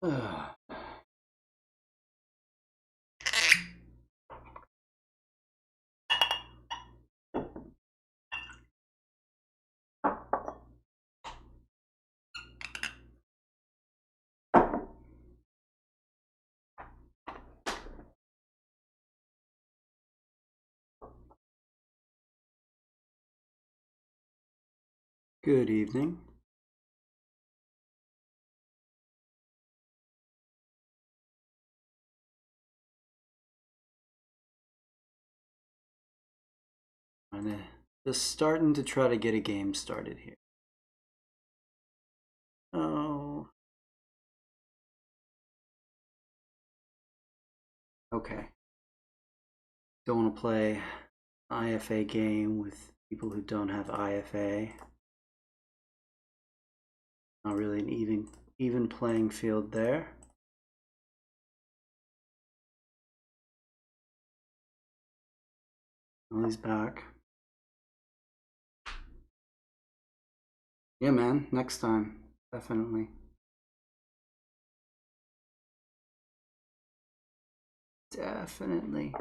Good evening. I'm just starting to try to get a game started here. Oh. Okay. Don't want to play IFA game with people who don't have IFA. Not really an even playing field there. Well, he's back. Yeah, man. Next time. Definitely. Definitely.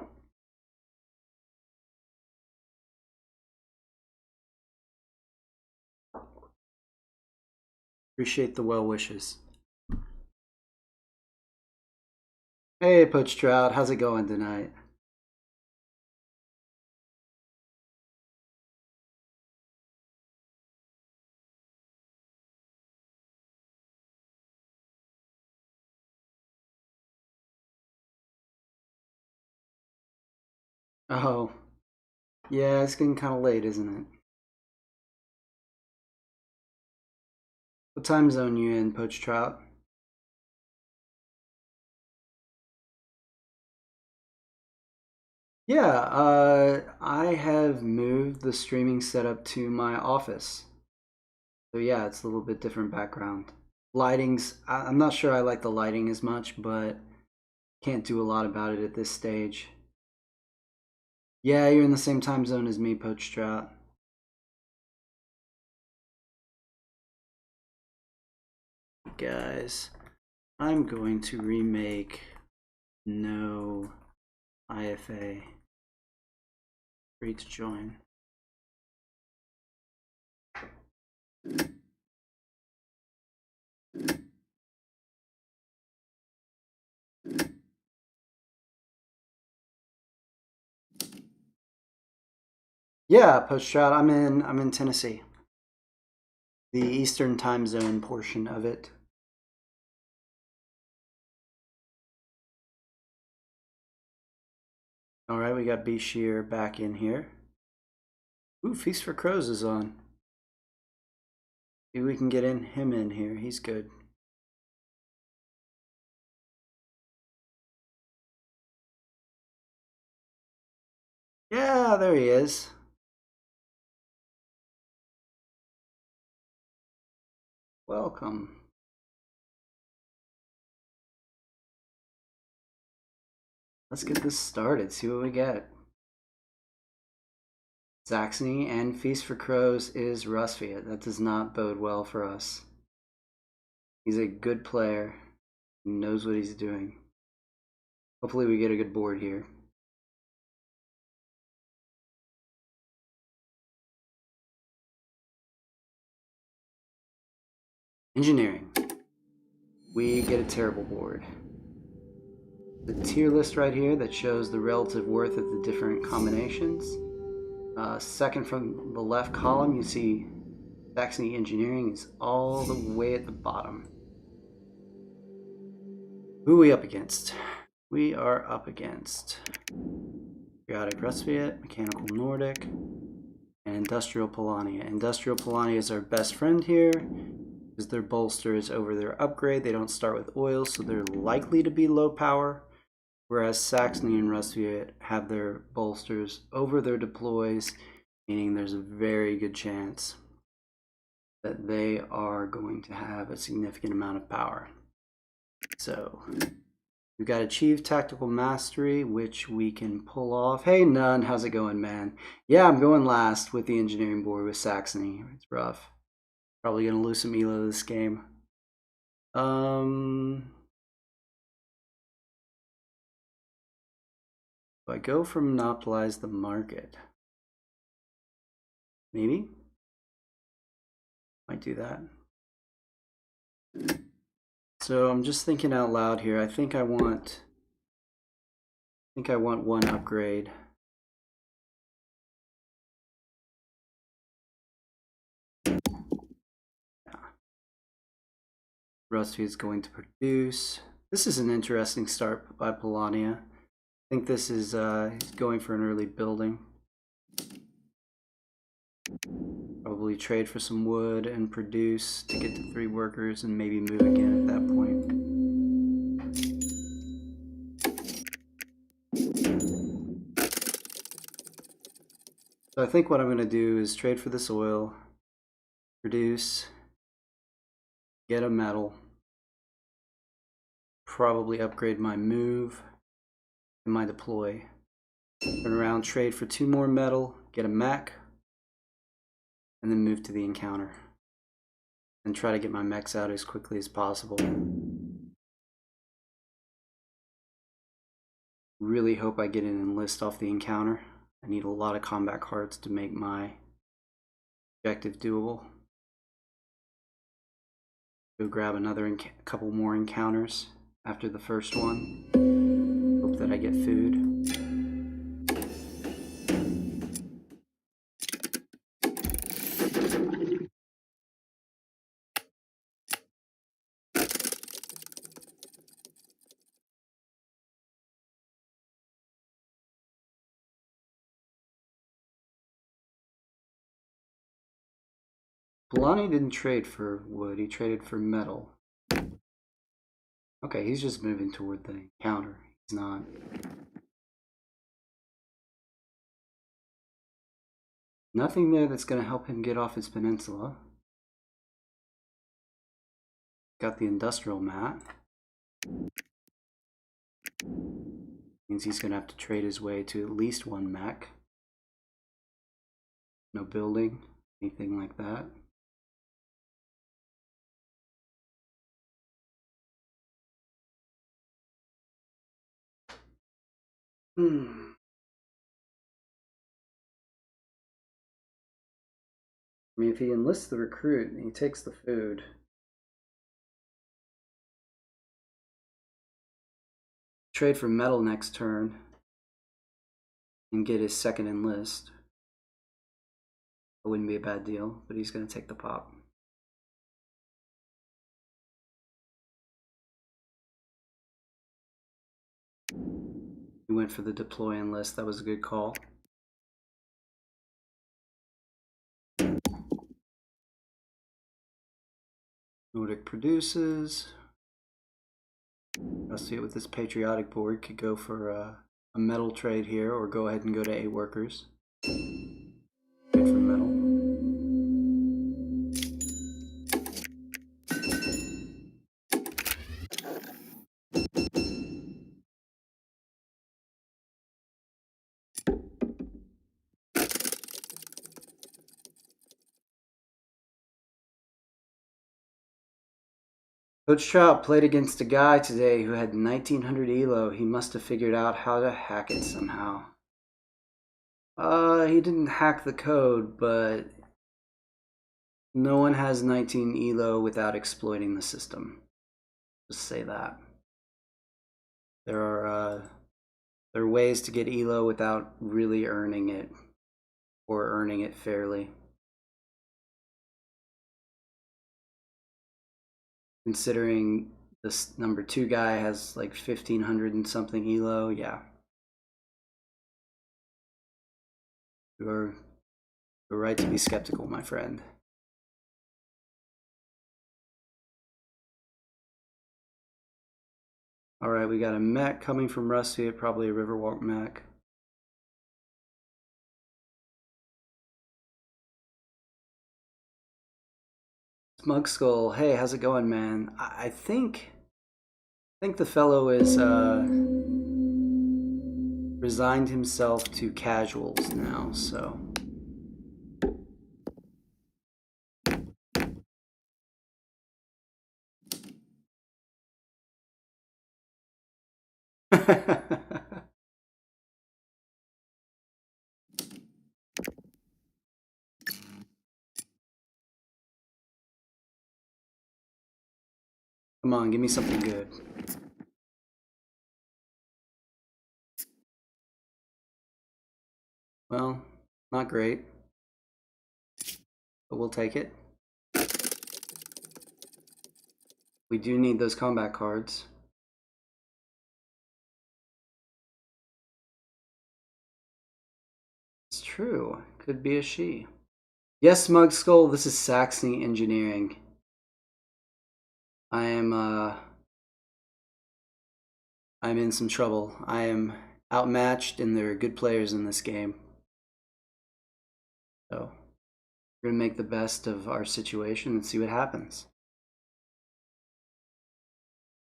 Appreciate the well wishes. Hey, Poach Trout. How's it going tonight? Oh. Yeah, it's getting kind of late, isn't it? What time zone you in, Poach Trout? Yeah, I have moved the streaming setup to my office. So yeah, it's a little bit different background. I'm not sure I like the lighting as much, but can't do a lot about it at this stage. Yeah, you're in the same time zone as me, Poach Trout. Guys, I'm going to remake no IFA. Free to join. Yeah, Poach Trout, I'm in Tennessee. The Eastern time zone portion of it. All right, we got Bashir back in here. Ooh, Feast for Crows is on. Maybe we can get him in here. He's good. Yeah, there he is. Welcome. Let's get this started. See what we get. Saxony and Feast for Crows is Rusviet. That does not bode well for us. He's a good player. He knows what he's doing. Hopefully we get a good board here. Engineering. We get a terrible board. The tier list right here that shows the relative worth of the different combinations. Second from the left column, you see Saxony Engineering is all the way at the bottom. Who are we up against? We are up against Periodic Rusviet, Mechanical Nordic, and Industrial Polania. Industrial Polania is our best friend here because their bolster is over their upgrade. They don't start with oil, so they're likely to be low power. Whereas Saxony and Rusviet have their bolsters over their deploys, meaning there's a very good chance that they are going to have a significant amount of power. So we've got Achieve Tactical Mastery, which we can pull off. Hey, Nunn, how's it going, man? Yeah, I'm going last with the engineering board with Saxony. It's rough. Probably going to lose some elo this game. Do I go for monopolize the market? Maybe. Might do that. So I'm just thinking out loud here. I think I want one upgrade. Yeah. Rusty is going to produce. This is an interesting start by Polania. I think this is he's going for an early building. Probably trade for some wood and produce to get to 3 workers and maybe move again at that point. So I think what I'm going to do is trade for this oil, produce, get a metal, probably upgrade my move and my deploy. Turn around, trade for 2 more metal, get a mech, and then move to the encounter. And try to get my mechs out as quickly as possible. Really hope I get an enlist off the encounter. I need a lot of combat cards to make my objective doable. Go grab another couple more encounters after the first one. Hope that I get food. Polani didn't trade for wood, he traded for metal. Okay, he's just moving toward the encounter. He's not. Nothing there that's going to help him get off his peninsula. Got the industrial mat. Means he's going to have to trade his way to at least 1 mech. No building, anything like that. I mean, if he enlists the recruit and he takes the food, trade for metal next turn and get his 2nd enlist. It wouldn't be a bad deal, but he's going to take the pop. He went for the deploy enlist. That was a good call. Nordic produces. I'll see it with this patriotic board. Could go for a metal trade here, or go ahead and go to 8 workers. Trade for metal. Coach Trout played against a guy today who had 1900 elo. He must have figured out how to hack it somehow. He didn't hack the code, but no one has 19 elo without exploiting the system. Just say that. There are ways to get elo without really earning it, or earning it fairly. Considering this number 2 guy has like 1500 and something elo, yeah. You're right to be skeptical, my friend. Alright, we got a mech coming from Rusty, probably a Riverwalk mech. Smug Skull, hey, how's it going, man? I think the fellow is resigned himself to casuals now, so. Come on, give me something good. Well, not great, but we'll take it. We do need those combat cards. It's true. Could be a she. Yes, Mug Skull, this is Saxony Engineering. I'm in some trouble. I am outmatched and there are good players in this game. So we're gonna make the best of our situation and see what happens.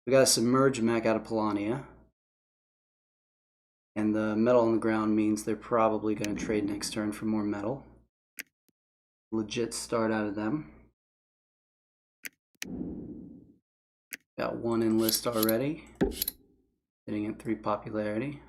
We got a submerged mech out of Polania. And the metal on the ground means they're probably gonna trade next turn for more metal. Legit start out of them. Got one enlist already. Sitting at 3 popularity.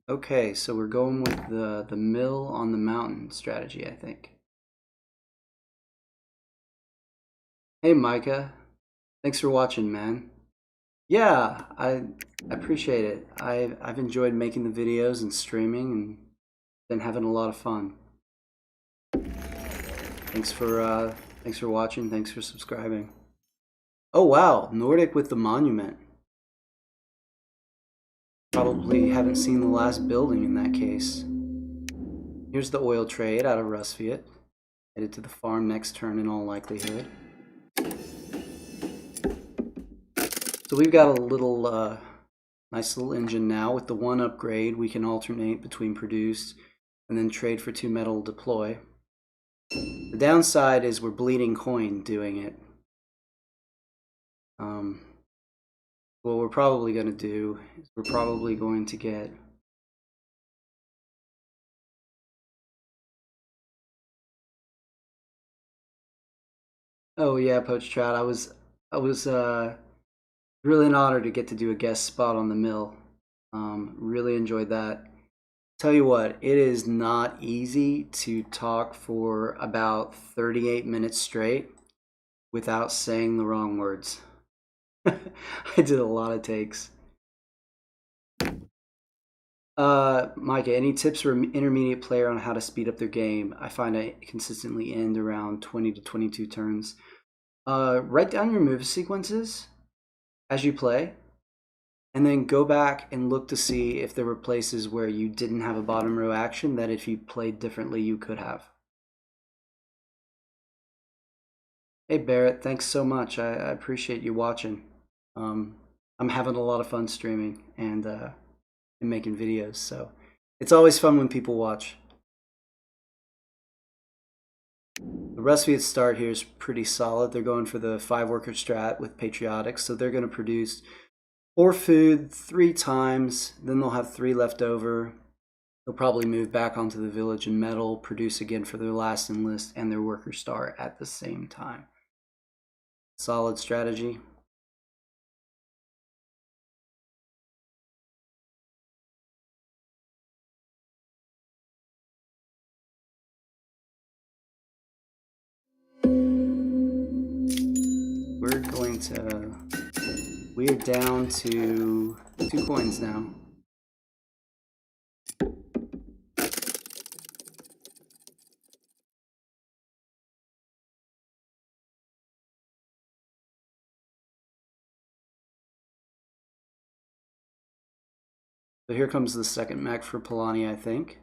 Okay, so we're going with the mill on the mountain strategy, I think. Hey Micah, thanks for watching, man. Yeah, I appreciate it. I've enjoyed making the videos and streaming and been having a lot of fun. Thanks for watching, thanks for subscribing. Oh wow, Nordic with the monument. Probably haven't seen the last building in that case. Here's the oil trade out of Rusviet. Headed to the farm next turn in all likelihood. So we've got a little nice little engine now. With the 1 upgrade, we can alternate between produce and then trade for 2 metal deploy. The downside is we're bleeding coin doing it. What we're probably going to do is we're probably going to get Oh yeah, Poach Trout. I was really an honor to get to do a guest spot on the mill. Really enjoyed that. Tell you what, it is not easy to talk for about 38 minutes straight without saying the wrong words. I did a lot of takes. Micah, any tips for an intermediate player on how to speed up their game? I find I consistently end around 20 to 22 turns. Write down your move sequences as you play, and then go back and look to see if there were places where you didn't have a bottom row action that if you played differently you could have. Hey Barrett, thanks so much. I appreciate you watching. I'm having a lot of fun streaming and making videos, so it's always fun when people watch. The Rusviet start here is pretty solid. They're going for the 5 worker strat with patriotics, so they're going to produce 4 food 3 times, then they'll have 3 left over. They'll probably move back onto the village and metal, produce again for their last enlist and their worker star at the same time. Solid strategy. We're down to 2 coins now. So here comes the second mech for Polani, I think.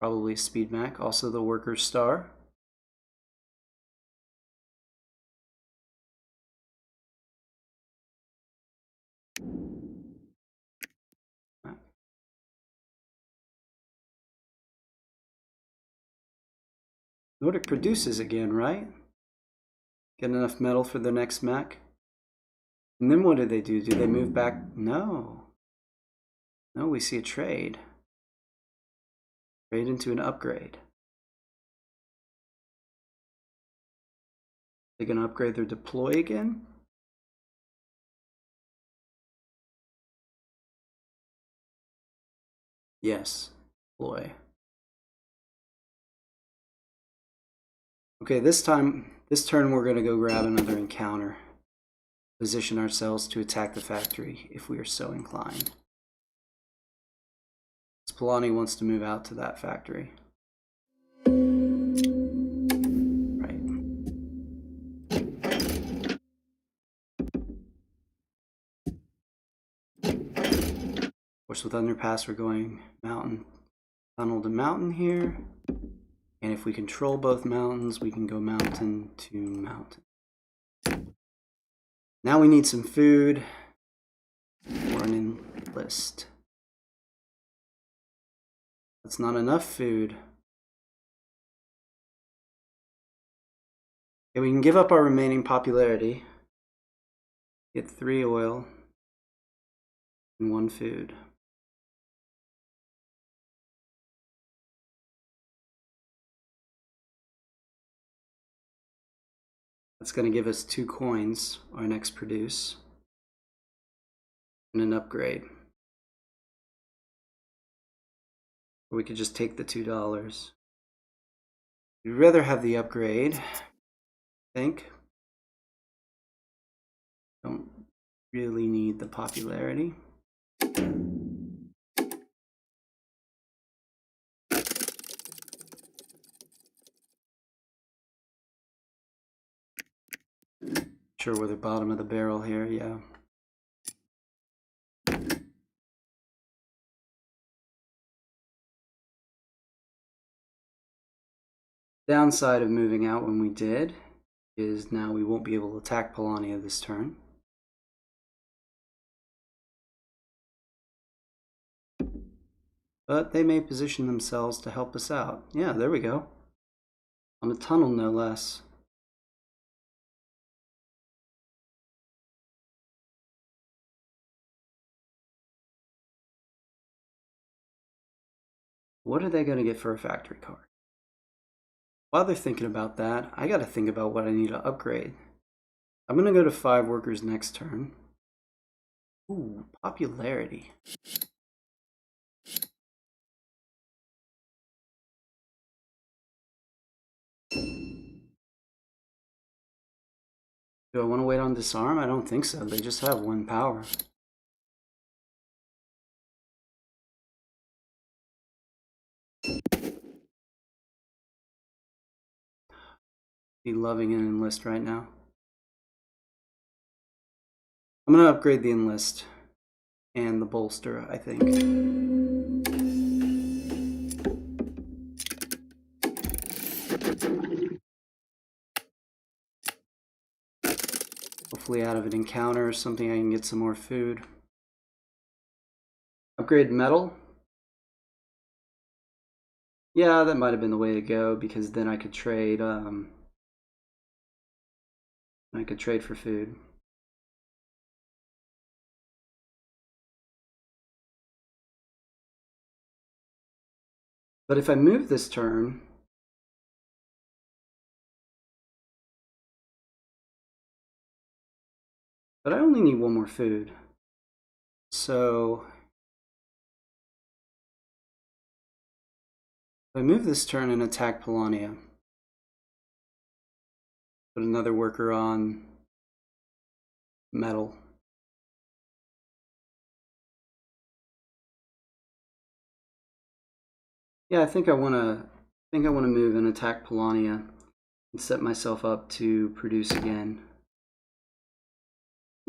Probably a speed mech, also the worker star. Nordic produces again, right? Get enough metal for the next mech. And then what do? Do they move back? No. No, we see a trade. Trade into an upgrade. They're going to upgrade their deploy again? Yes, deploy. Okay, this turn we're going to go grab another encounter. Position ourselves to attack the factory if we are so inclined. Polani wants to move out to that factory. Right. Of course, with Underpass, we're going mountain, tunnel to mountain here. And if we control both mountains, we can go mountain to mountain. Now we need some food or an enlist. That's not enough food. Okay, we can give up our remaining popularity. Get 3 oil and 1 food. That's going to give us 2 coins, our next produce, and an upgrade. Or we could just take the $2. We'd rather have the upgrade, I think. Don't really need the popularity. Sure, we're the bottom of the barrel here, yeah. Downside of moving out when we did is now we won't be able to attack Polania this turn. But they may position themselves to help us out. Yeah, there we go. On a tunnel, no less. What are they going to get for a factory card? While they're thinking about that, I got to think about what I need to upgrade. I'm going to go to 5 workers next turn. Ooh, popularity. Do I want to wait on disarm? I don't think so. They just have 1 power. Be loving an enlist right now. I'm going to upgrade the enlist and the bolster, I think. Hopefully out of an encounter or something I can get some more food. Upgrade metal. Yeah, that might have been the way to go because then I could trade for food. But if I move this turn, but I only need 1 more food. So if I move this turn and attack Polania, put another worker on metal. Yeah, I think I want to move and attack Polania and set myself up to produce again.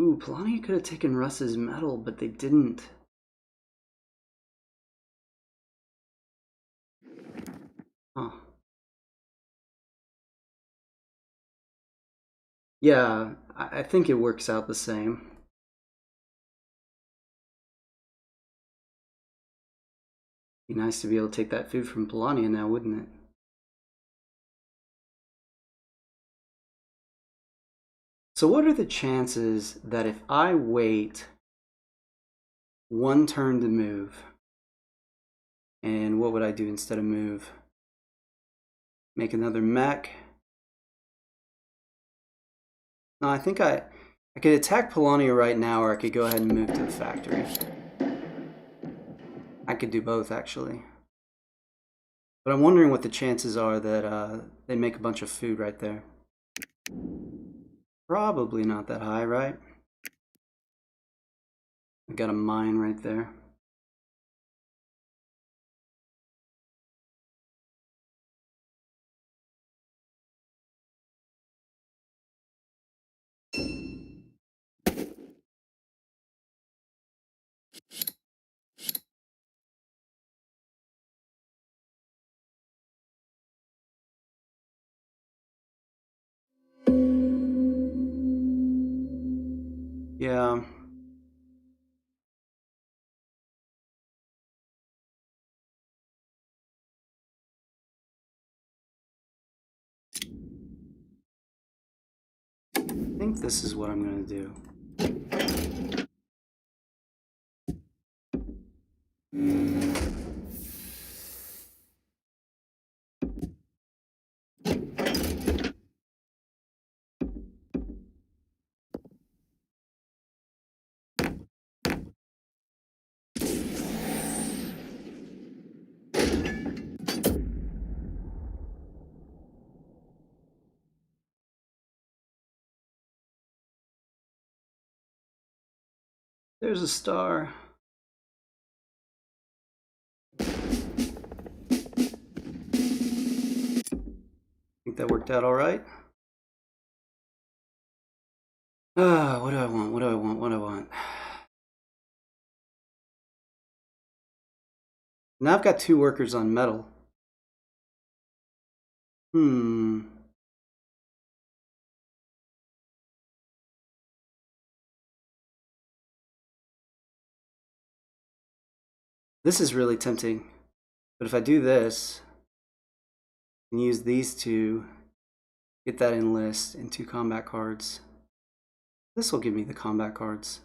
Ooh, Polania could have taken Russ's metal, but they didn't. Huh. Yeah, I think it works out the same. Be nice to be able to take that food from Polania now, wouldn't it? So what are the chances that if I wait 1 turn to move, and what would I do instead of move? Make another mech? No, I think I could attack Polania right now, or I could go ahead and move to the factory. I could do both, actually. But I'm wondering what the chances are that they make a bunch of food right there. Probably not that high, right? I got a mine right there. Yeah. I think this is what I'm gonna do. There's a star. Think that worked out all right. What do I want? What do I want? What do I want? Now I've got 2 workers on metal. This is really tempting. But if I do this and use these 2, get that enlist and 2 combat cards, this will give me the combat cards.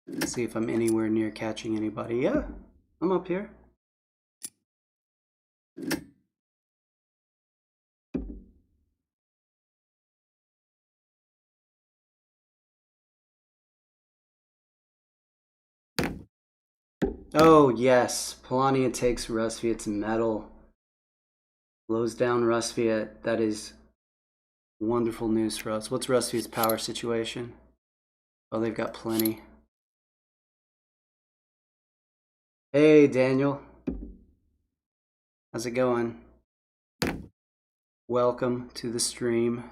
Let's see if I'm anywhere near catching anybody. Yeah, I'm up here. Oh yes, Polania takes Rusviet's metal. Blows down Rusviet. That is wonderful news for us. What's Rusviet's power situation? Oh, they've got plenty. Hey, Daniel. How's it going? Welcome to the stream.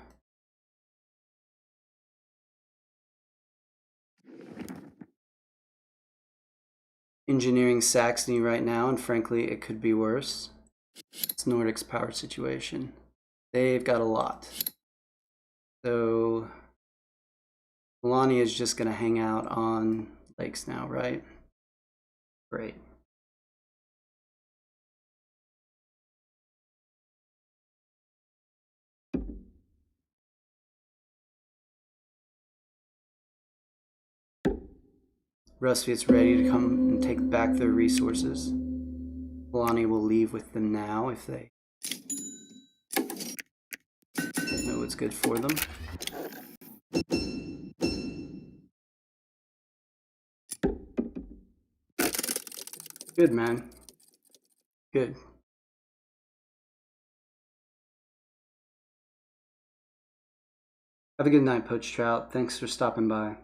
Engineering Saxony right now, and frankly, it could be worse. It's Nordic's power situation. They've got a lot. So, Melania is just going to hang out on lakes now, right? Great. Rusviet's ready to come and take back their resources. Melania will leave with them now if they know what's good for them. Good, man. Good. Have a good night, Poached Trout. Thanks for stopping by.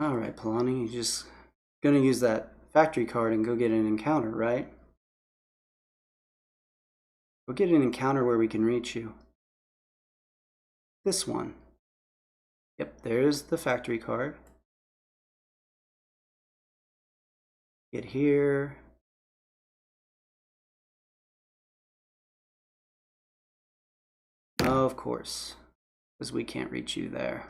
Alright, Polani, you're just gonna use that factory card and go get an encounter, right? We'll get an encounter where we can reach you. This one. Yep, there's the factory card. Get here. Of course, because we can't reach you there.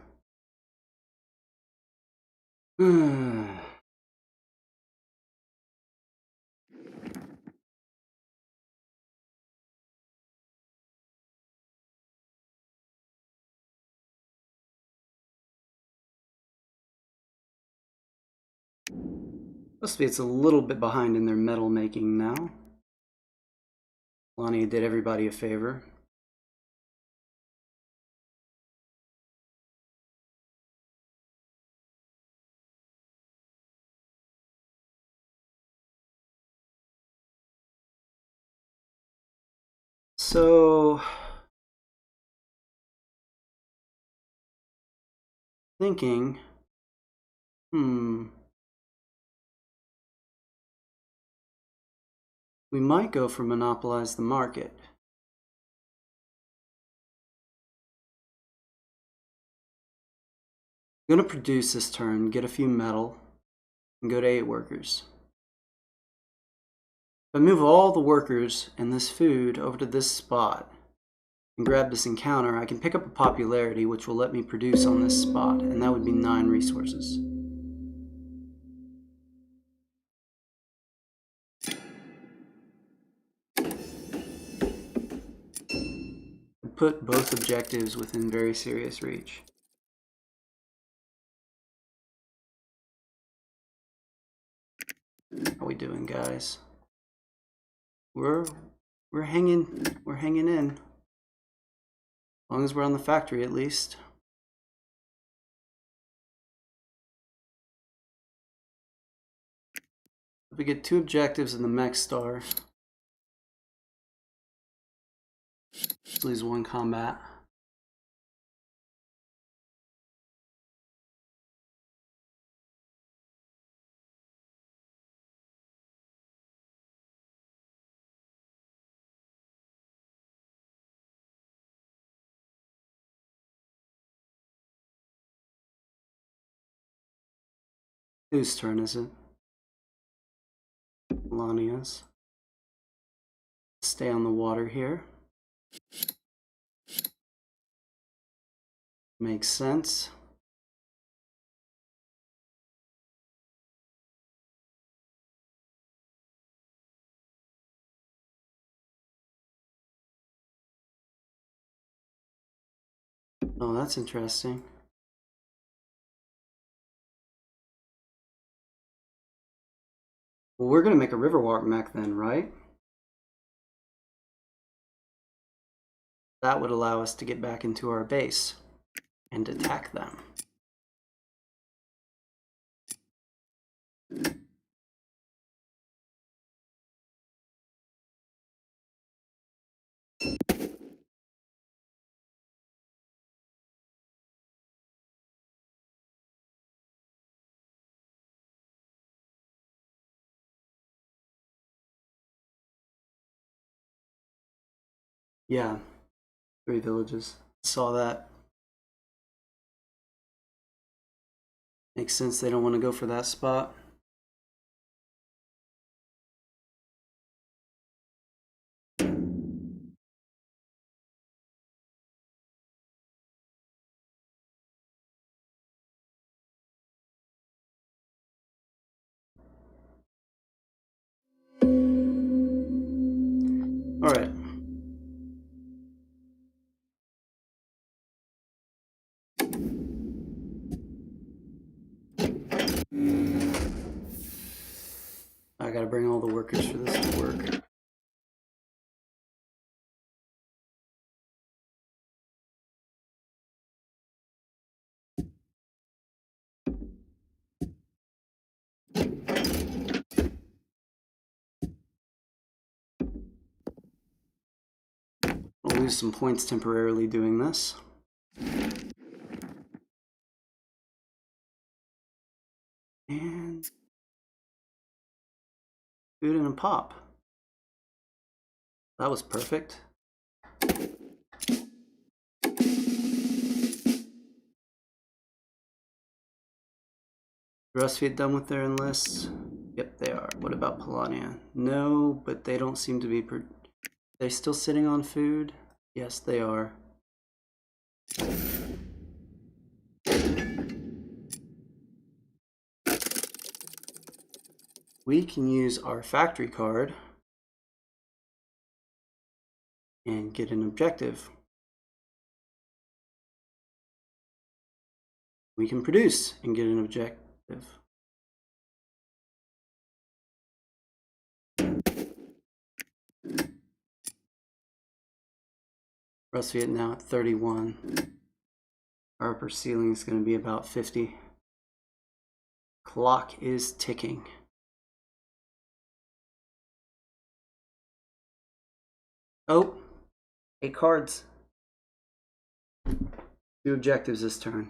Must be it's a little bit behind in their metal making now. Lonnie did everybody a favor. So, thinking, we might go for monopolize the market. I'm going to produce this turn, get a few metal, and go to 8 workers. If I move all the workers and this food over to this spot and grab this encounter, I can pick up a popularity which will let me produce on this spot, and that would be 9 resources. Put both objectives within very serious reach. How we doing, guys? We're hanging in. As long as we're on the factory, at least. If we get 2 objectives in the mech star, just lose 1 combat. Whose turn is it? Melania's. Stay on the water here. Makes sense. Oh, that's interesting. Well, we're going to make a Riverwalk mech then, right? That would allow us to get back into our base and attack them. Yeah, 3 villages. Saw that. Makes sense they don't want to go for that spot. All right. I gotta bring all the workers for this to work. I'll lose some points temporarily doing this. And food and a pop. That was perfect. Rusviet done with their enlists? Yep, they are. What about Polania? No, but they don't seem to be... They still sitting on food? Yes, they are. We can use our factory card and get an objective. We can produce and get an objective. Rusviet now at 31. Our upper ceiling is going to be about 50. Clock is ticking. Oh, 8 cards. 2 objectives this turn.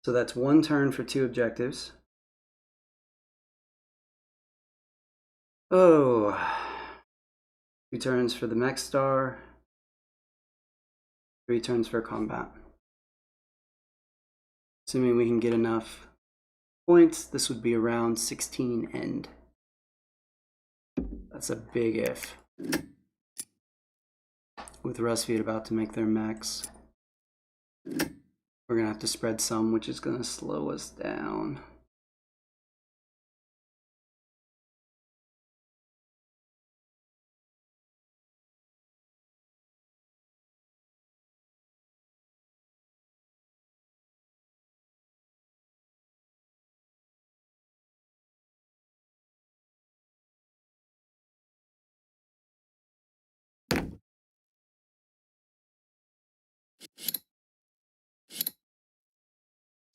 So that's 1 turn for 2 objectives. Oh, 2 turns for the mech star. 3 turns for combat. Assuming we can get enough points, this would be around 16 end. That's a big if. With Rusviet about to make their mechs, we're gonna have to spread some, which is gonna slow us down.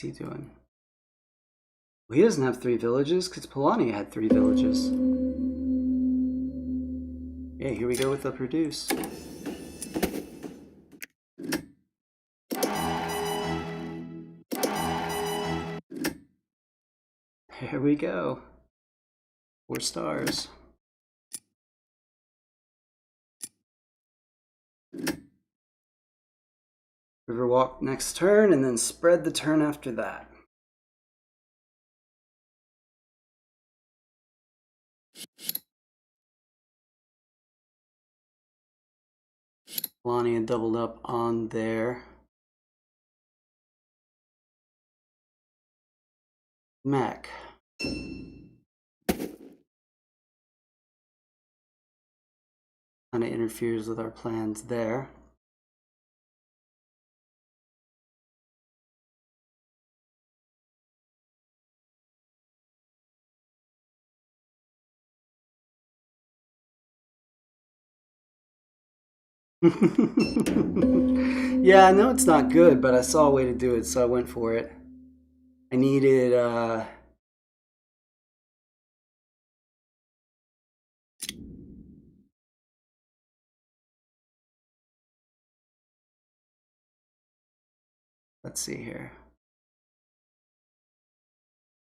What's he doing? Well, he doesn't have 3 villages because Polania had 3 villages. Yeah, here we go with the produce. There we go. 4 stars. Riverwalk next turn, and then spread the turn after that. Polania doubled up on their mech. Kind of interferes with our plans there. Yeah, I know it's not good, but I saw a way to do it, so I went for it. I needed let's see here.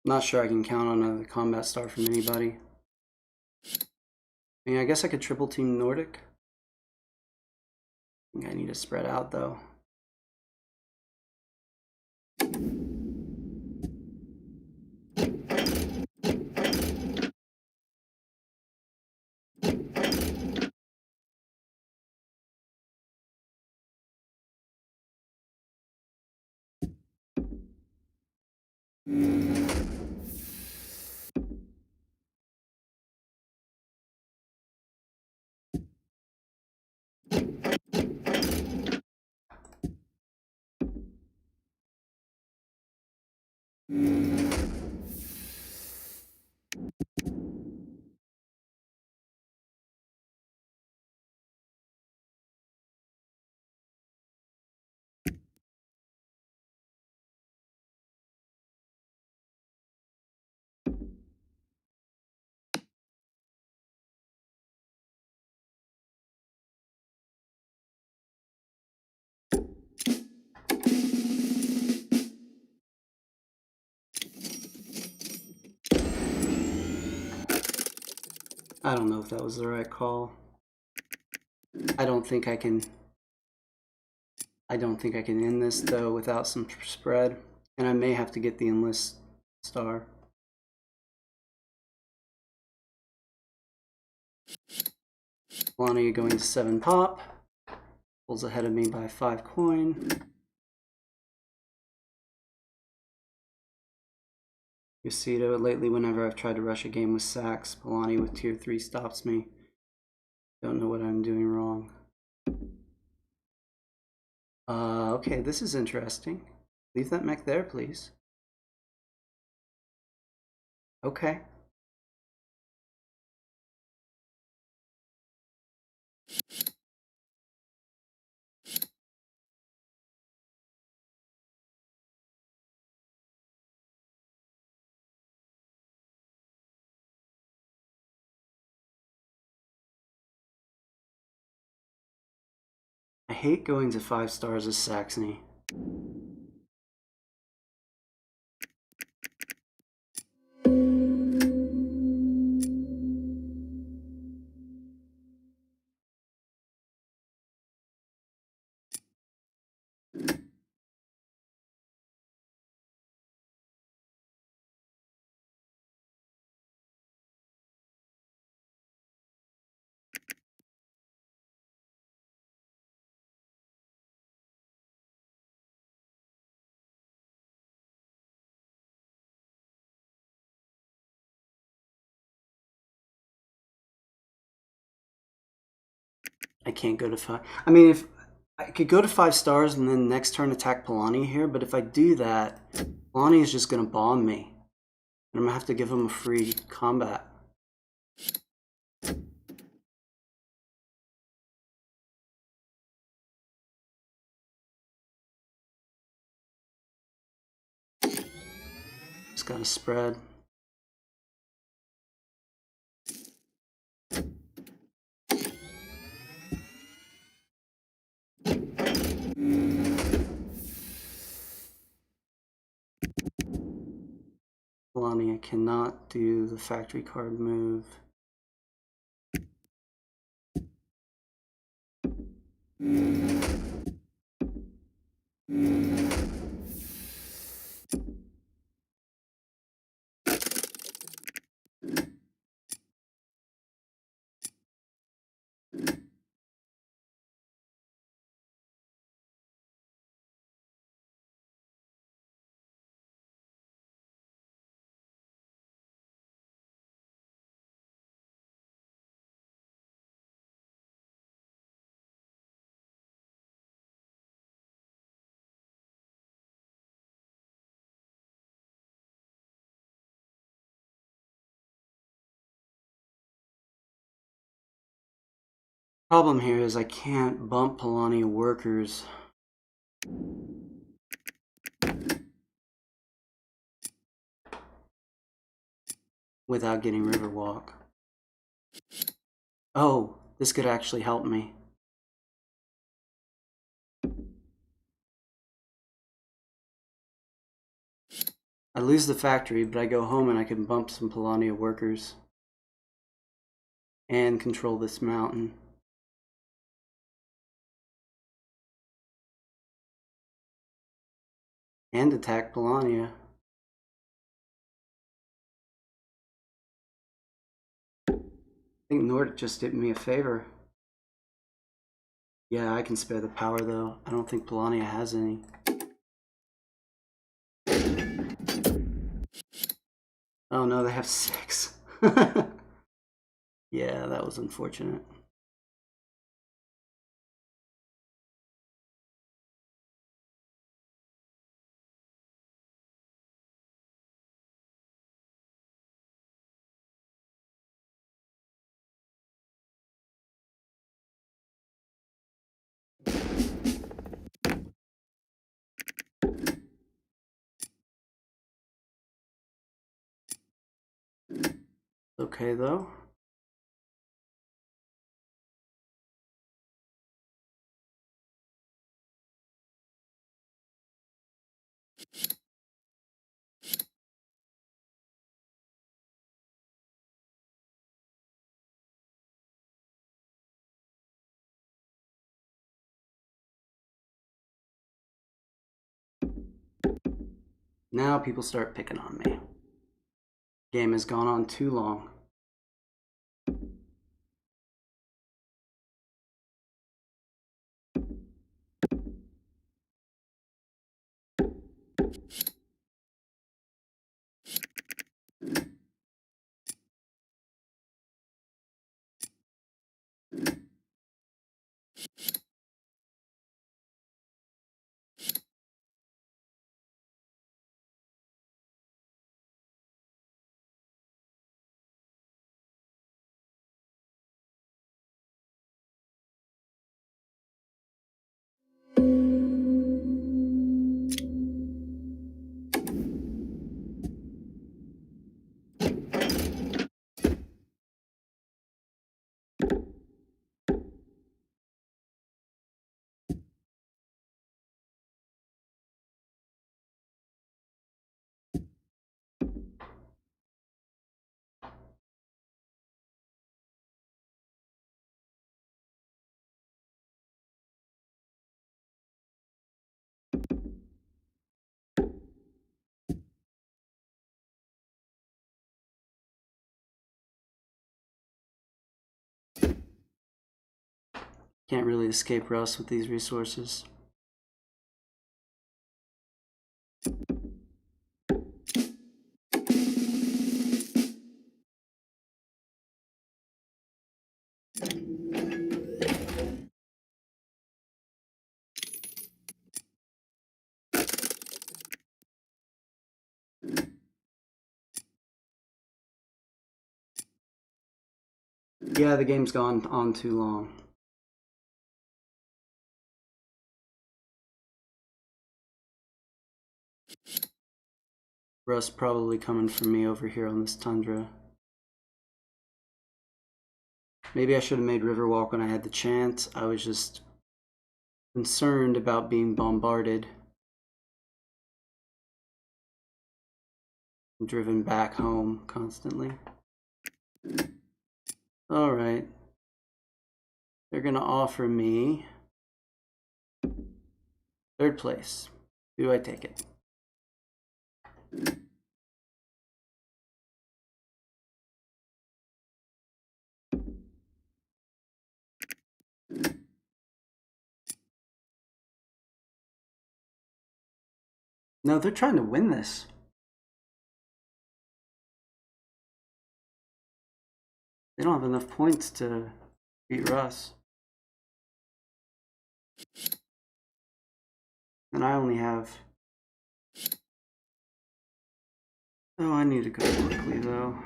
Not sure I can count on a combat star from anybody. I mean, I guess I could triple team Nordic. I think I need to spread out though. I don't know if that was the right call. I don't think I can end this though without some spread, and I may have to get the enlist star. Polania going to 7 pop. Pulls ahead of me by 5 coin. You see though, lately whenever I've tried to rush a game with sacks, Polani with tier 3 stops me. Don't know what I'm doing wrong. Okay, this is interesting. Leave that mech there, please. Okay. I hate going to 5 stars as Saxony. I can't go to 5. I mean, if I could go to 5 stars and then next turn attack Polani here, but if I do that, Polani is just going to bomb me. And I'm going to have to give him a free combat. Just got to spread. Polani, I cannot do the factory card move. Problem here is I can't bump Polani workers. Without getting Riverwalk. Oh, this could actually help me. I lose the factory, but I go home and I can bump some Polania workers. And control this mountain. And attack Polania. I think Nordic just did me a favor. Yeah, I can spare the power though. I don't think Polania has any. Oh no, they have 6. Yeah, that was unfortunate. Okay though. Now people start picking on me. Game has gone on too long. Can't really escape Russ with these resources. Yeah, the game's gone on too long. Russ probably coming for me over here on this tundra. Maybe I should have made Riverwalk when I had the chance. I was just concerned about being bombarded. Driven back home constantly. Alright. They're gonna offer me 3rd place. Do I take it? No, they're trying to win this. They don't have enough points to beat Russ. And I only have... Oh, I need to go quickly though.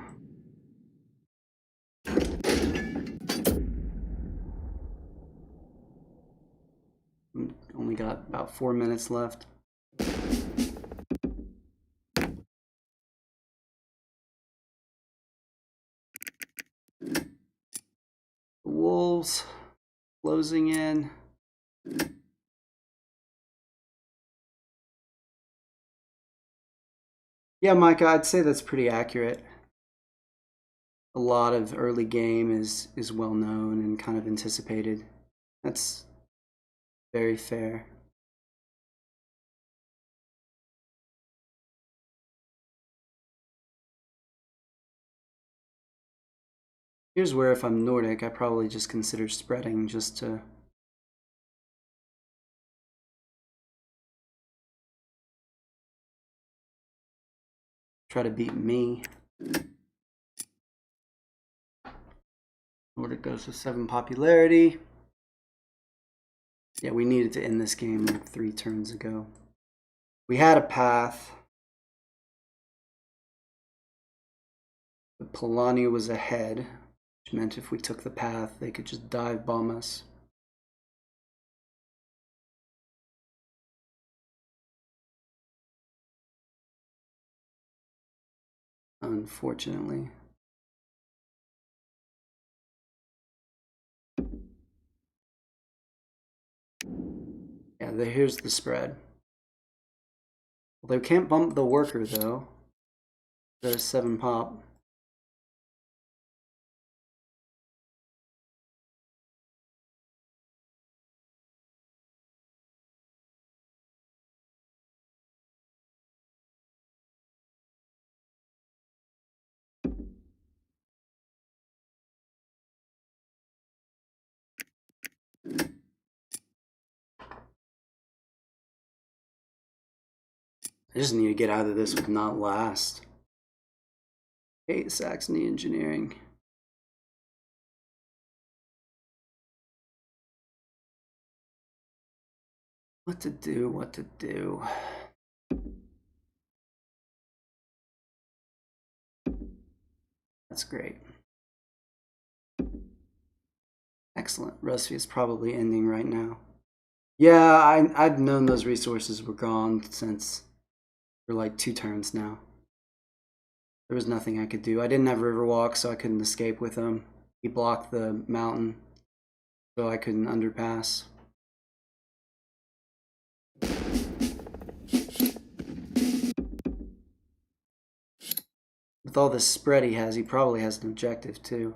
Only got about 4 minutes left. The Wolves closing in. Yeah, Micah, I'd say that's pretty accurate. A lot of early game is well known and kind of anticipated. That's very fair. Here's where if I'm Nordic, I probably just consider spreading just to try to beat me. Nordic goes with 7 popularity. Yeah, we needed to end this game like 3 turns ago. We had a path. But Polani was ahead, which meant if we took the path, they could just dive bomb us. Unfortunately. Yeah, here's the spread. Well, they can't bump the worker though. There's 7 pop. I just need to get out of this with not last. Hate Saxony Engineering. What to do, what to do. That's great. Excellent. Rusty is probably ending right now. Yeah, I've known those resources were gone since for like 2 turns now. There was nothing I could do. I didn't have Riverwalk, so I couldn't escape with him. He blocked the mountain, so I couldn't underpass. With all this spread he has, he probably has an objective too.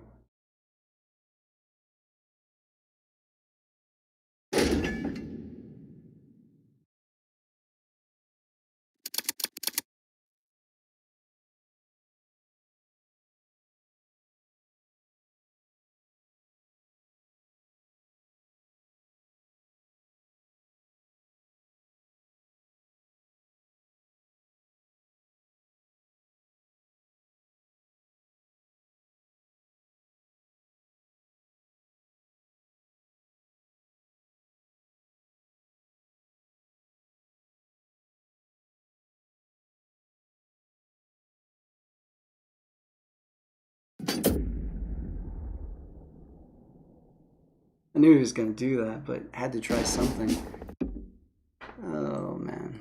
I knew he was going to do that, but had to try something. Oh, man.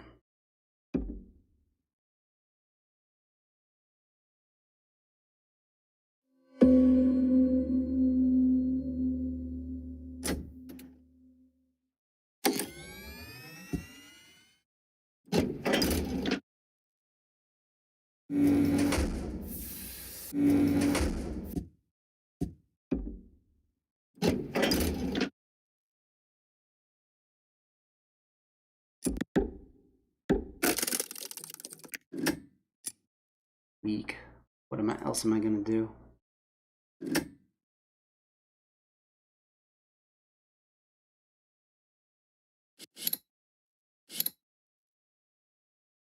Weak. What else am I going to do?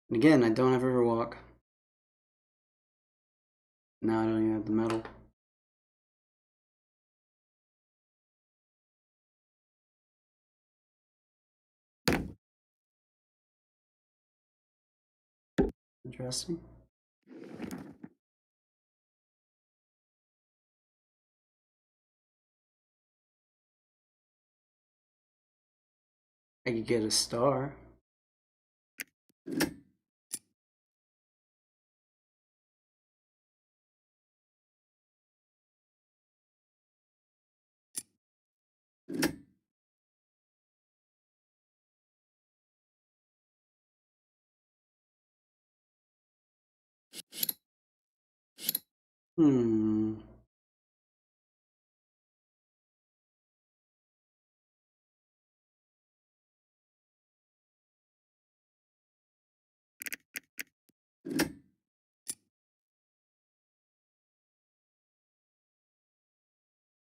And again, I don't have Riverwalk. Now I don't even have the metal. Interesting. I could get a star. Hmm.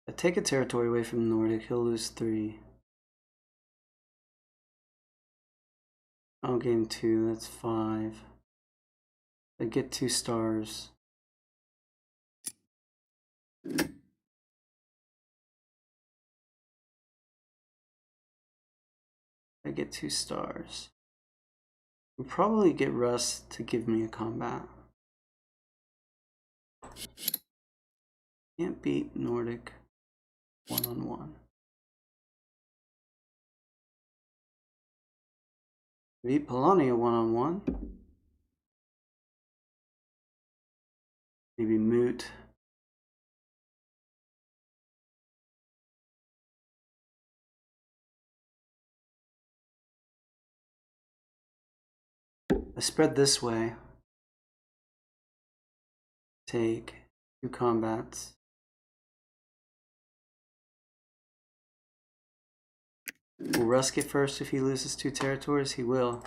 I take a territory away from Nordic, he'll lose 3. I'll gain 2, that's 5. I get 2 stars. I get 2 stars. We'll probably get Russ to give me a combat. Can't beat Nordic one-on-one. Beat Polonia one-on-one. Maybe Moot. I spread this way. Take 2 combats. Will Russ get first if he loses 2 territories? He will.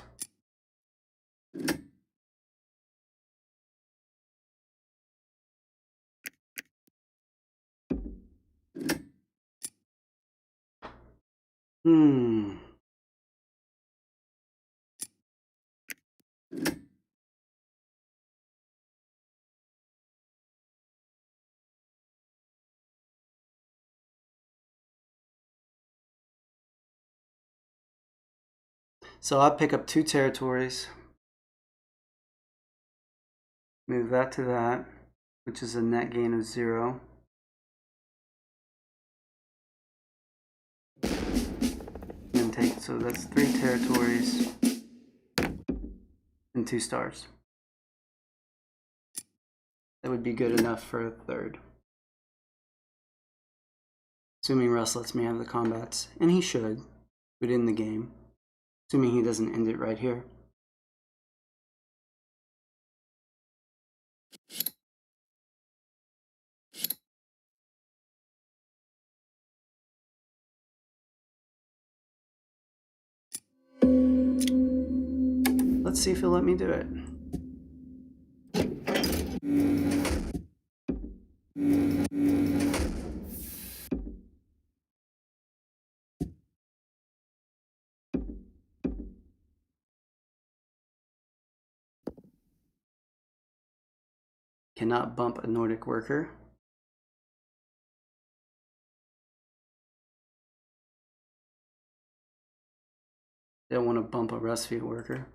Hmm. So I pick up 2 territories, move that to that, which is a net gain of 0. And take, so that's 3 territories and 2 stars. That would be good enough for a third. Assuming Russ lets me have the combats, and he should, within the game. Assuming he doesn't end it right here. Let's see if he'll let me do it. Cannot bump a Nordic worker. Don't want to bump a Rusfield worker.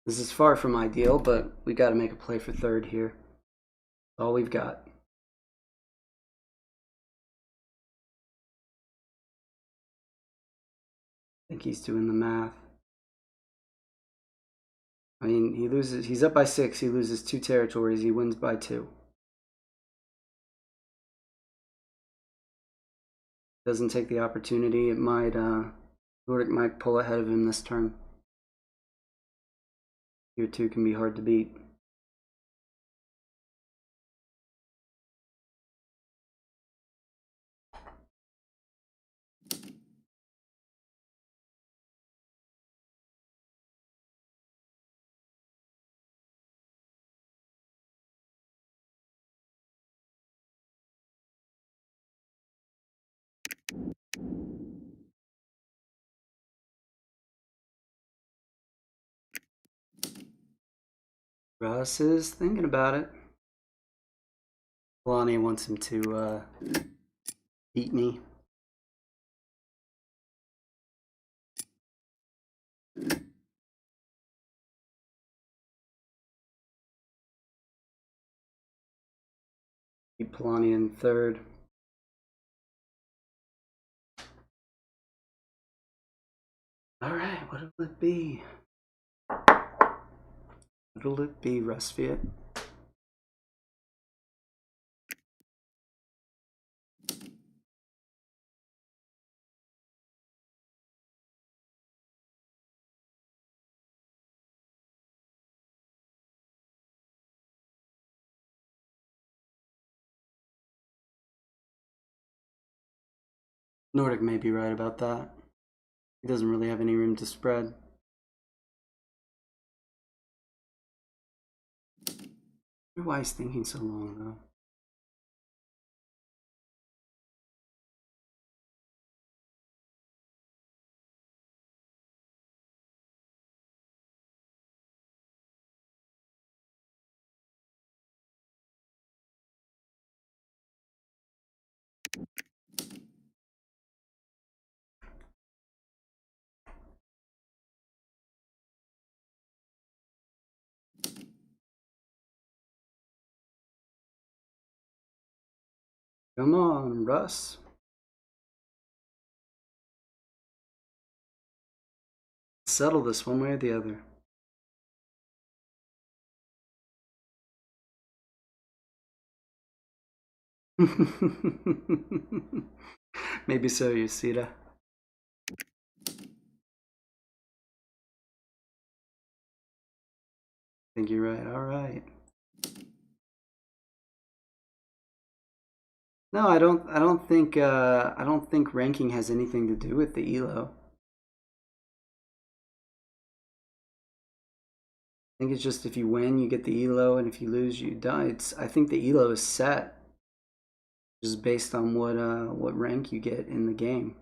This is far from ideal, but we got to make a play for third here. All we've got. I think he's doing the math. I mean, he loses. He's up by 6. He loses 2 territories. He wins by 2. Doesn't take the opportunity. It might. Nordic might pull ahead of him this turn. Here 2 can be hard to beat. Russ is thinking about it. Lonnie wants him to beat me. Keep Polani in third. All right, what'll it be? What'll it be, Rusfield? Nordic may be right about that. He doesn't really have any room to spread. I wonder why he's thinking so long, though. Come on, Russ. settle this one way or the other. Maybe so, Yusita. I think you're right. All right. No, I don't think ranking has anything to do with the elo. I think it's just if you win, you get the elo, and if you lose, you die. I think the elo is set just based on what rank you get in the game.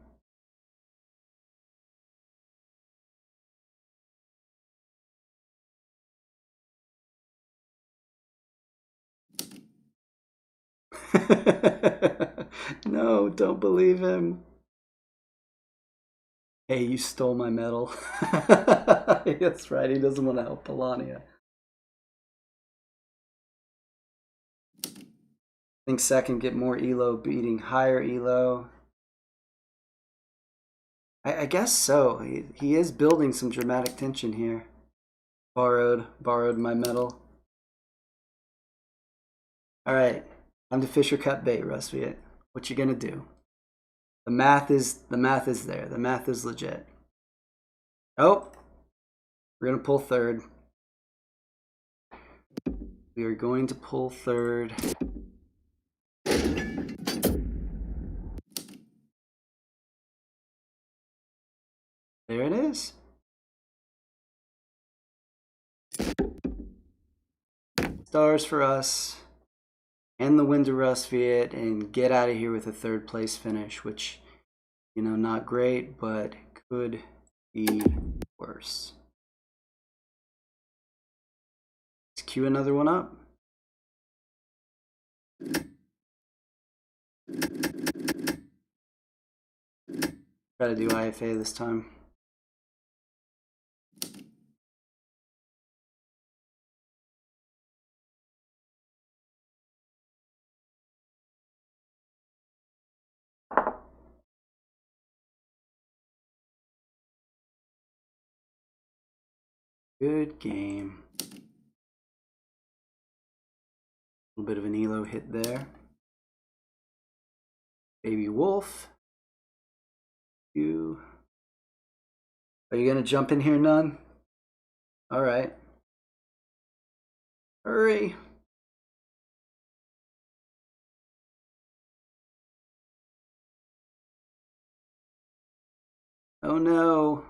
No, don't believe him. Hey, you stole my medal. That's right, he doesn't want to help Polania. I think second get more elo beating higher elo. I guess so. He is building some dramatic tension here. Borrowed my medal. All right, time to fish or cut bait, Rustviet. What you gonna do? The math is there. The math is legit. Oh, we're gonna pull third. We are going to pull third. There it is. Stars for us. And the win to Rustviet and get out of here with a third place finish, which, you know, not great, but could be worse. Let's cue another one up. Try to do IFA this time. Good game. A little bit of an elo hit there. Baby Wolf. Are you gonna jump in here, None? All right. Hurry. Oh no.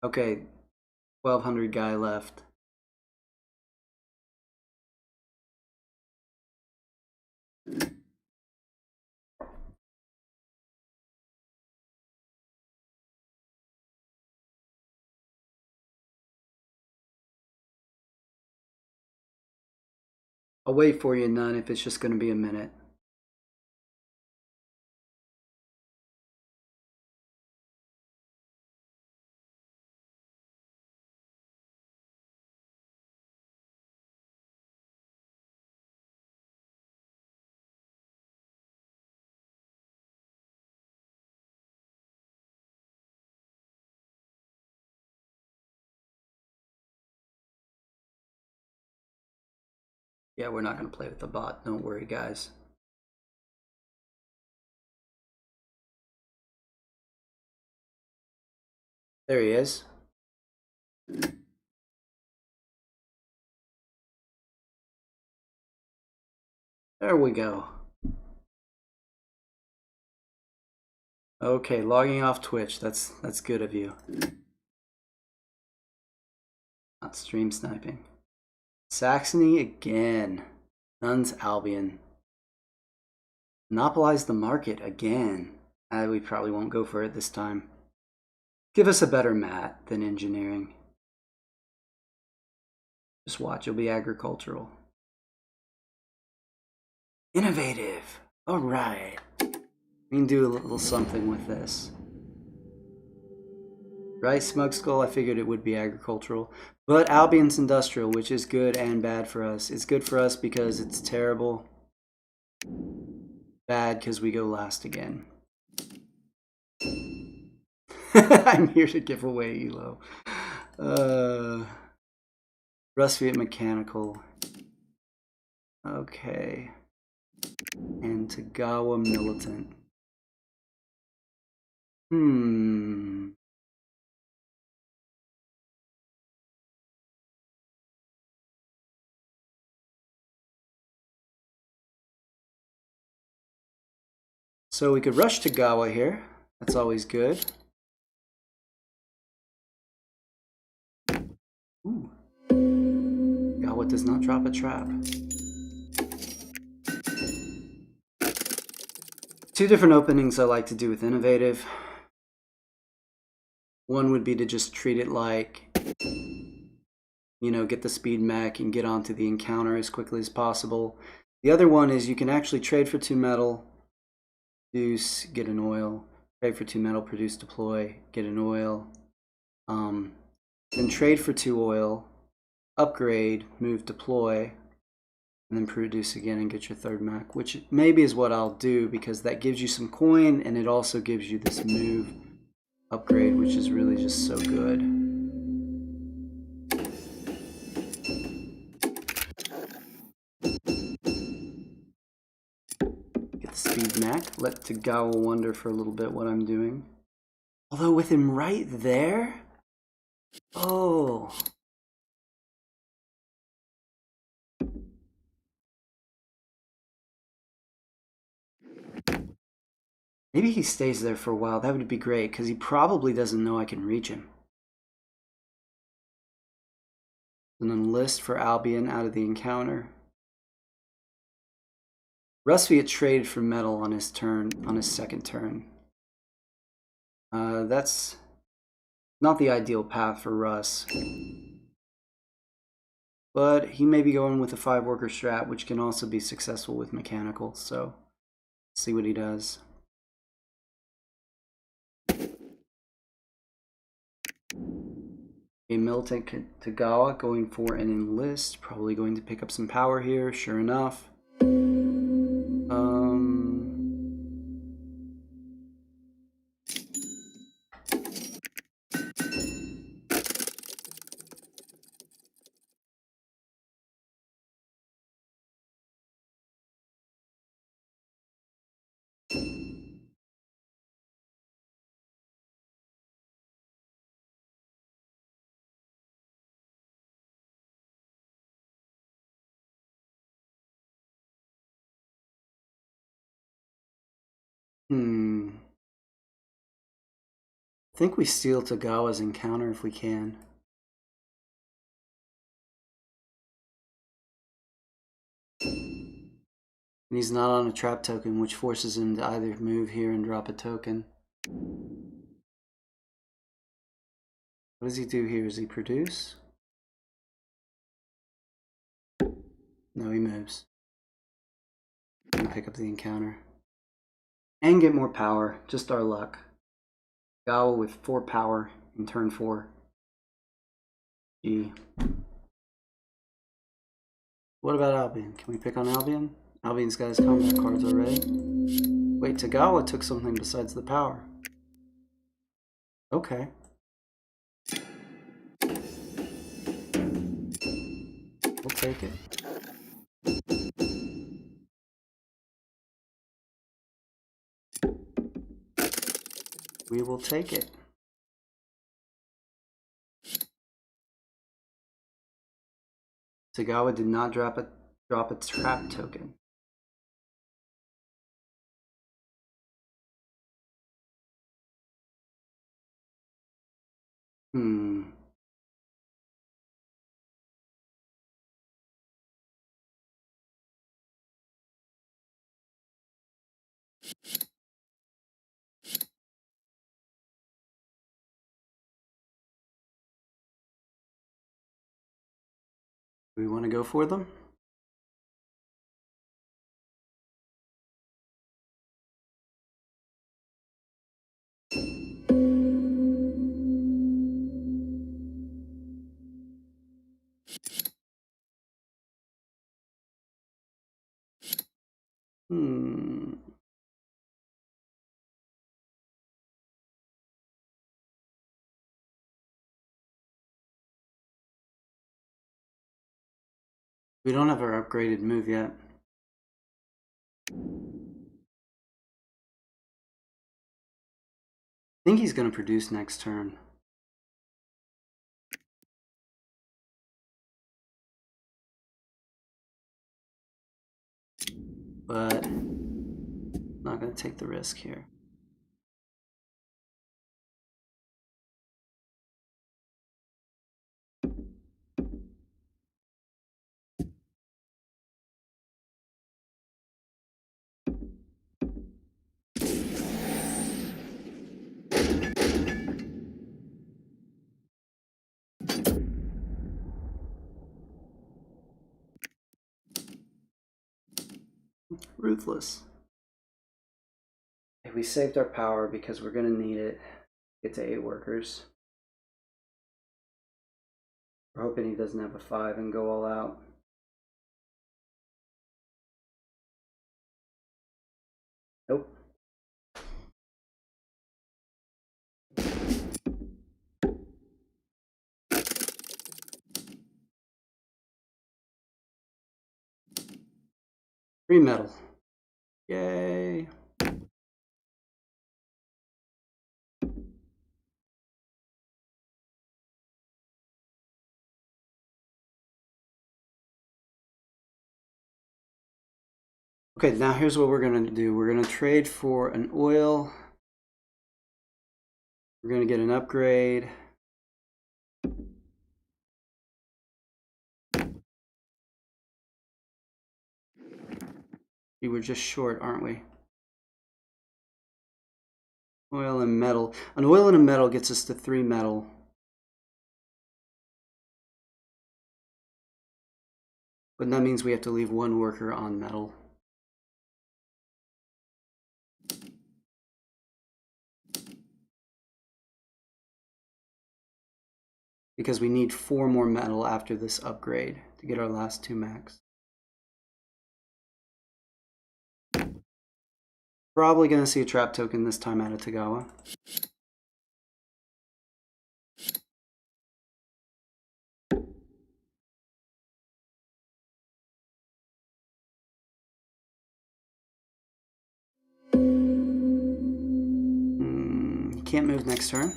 Okay, 1200 guy left. I'll wait for you, None, if it's just going to be a minute. Yeah, we're not going to play with the bot. Don't worry, guys. There he is. There we go. Okay, logging off Twitch. That's good of you. Not stream sniping. Saxony again. Nuns Albion. Monopolize the market again. We probably won't go for it this time. Give us a better mat than engineering. Just watch, you'll be agricultural. Innovative. All right. We can do a little something with this. Right, Smug Skull, I figured it would be agricultural. But Albion's industrial, which is good and bad for us. It's good for us because it's terrible. bad because we go last again. I'm here to give away Elo. Rustviet Mechanical. Okay. And Tagawa Militant. So we could rush Tagawa here. That's always good. Ooh. Tagawa does not drop a trap. Two different openings I like to do with Innovative. One would be to just treat it like, you know, get the speed mech and get onto the encounter as quickly as possible. The other one is you can actually trade for 2 metal, produce, get an oil, trade for 2 metal, produce, deploy, get an oil, then trade for 2 oil, upgrade, move, deploy, and then produce again and get your 3rd mech, which maybe is what I'll do because that gives you some coin and it also gives you this move upgrade, which is really just so good. Get the speed mech, let Tagawa wonder for a little bit what I'm doing. Although with him right there, oh. Maybe he stays there for a while. That would be great, because he probably doesn't know I can reach him. And then list for Albion out of the encounter. Rustviet traded for metal on his turn, on his 2nd turn. That's not the ideal path for Russ. But he may be going with a 5-worker strat, which can also be successful with mechanical, so let's see what he does. A Militant Tagawa going for an enlist, probably going to pick up some power here, sure enough. I think we steal Tagawa's encounter if we can. And he's not on a trap token, which forces him to either move here and drop a token. What does he do here? Does he produce? No, he moves. And pick up the encounter. And get more power, just our luck. Gawa with 4 power in turn 4. G. What about Albion? Can we pick on Albion? Albion's got his combat cards already. Wait, Tagawa took something besides the power. Okay. We'll take it. We will take it. Tagawa did not drop a trap token. We want to go for them? We don't have our upgraded move yet. I think he's going to produce next turn. But I'm not going to take the risk here. Ruthless. We saved our power because we're going to need it. Get to 8 workers. We're hoping he doesn't have a 5 and go all out. Nope. Free metal. Yay. Okay, now here's what we're going to do. We're going to trade for an oil. We're going to get an upgrade. We were just short, aren't we? Oil and metal. An oil and a metal gets us to 3 metal. But that means we have to leave 1 worker on metal. Because we need 4 more metal after this upgrade to get our last 2 max. Probably going to see a trap token this time out of Tagawa. Can't move next turn.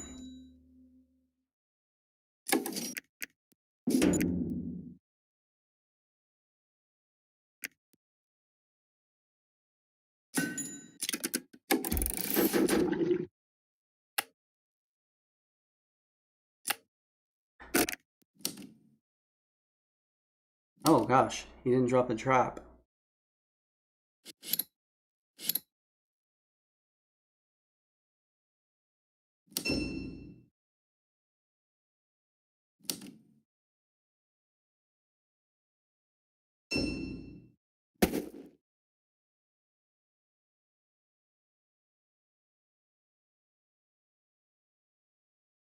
Oh gosh, he didn't drop a trap.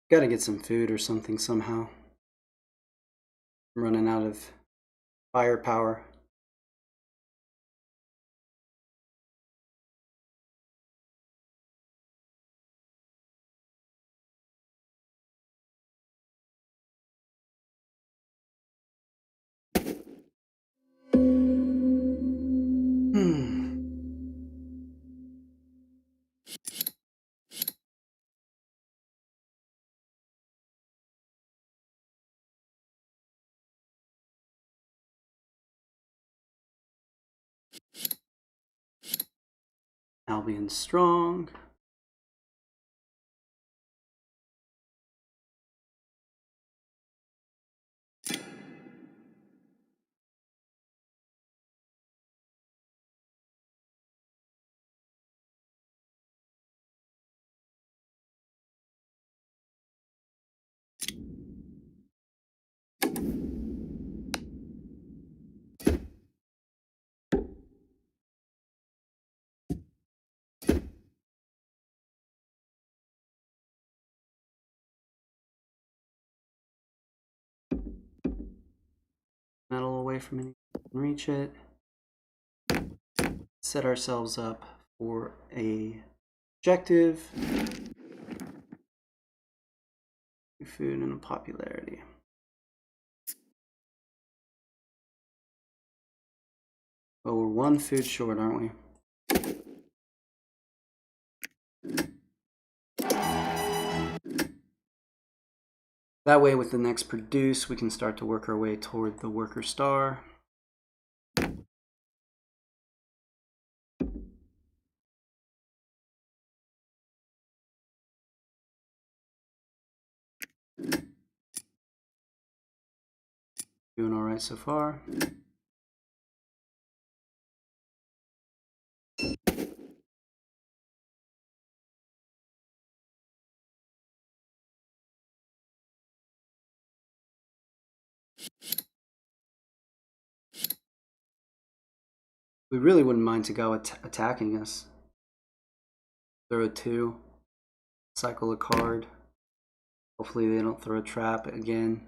Gotta get some food or something somehow. I'm running out of firepower. Albion strong. Metal away from anything that can reach it. Set ourselves up for a objective. Food and a popularity. Well, we're one food short, aren't we? That way, with the next produce, we can start to work our way toward the worker star. Doing all right so far. We really wouldn't mind to go attacking us. Throw a 2, cycle a card. Hopefully they don't throw a trap again.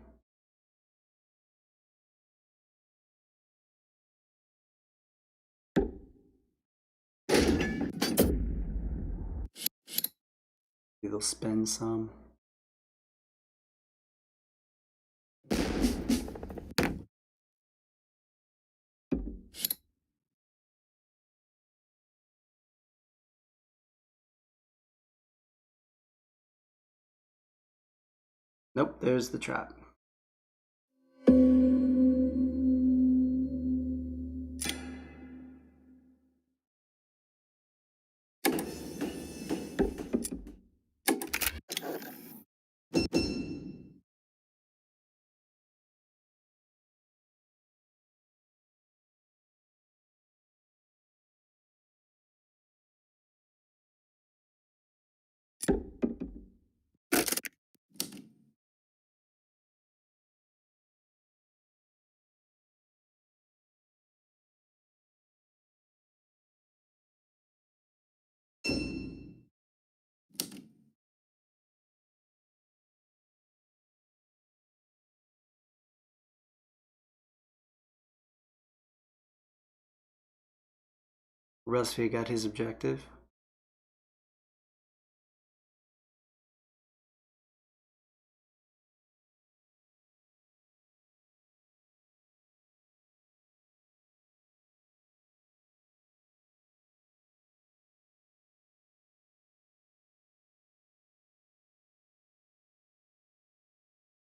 Maybe they'll spend some. Nope, there's the trap. Rusty got his objective.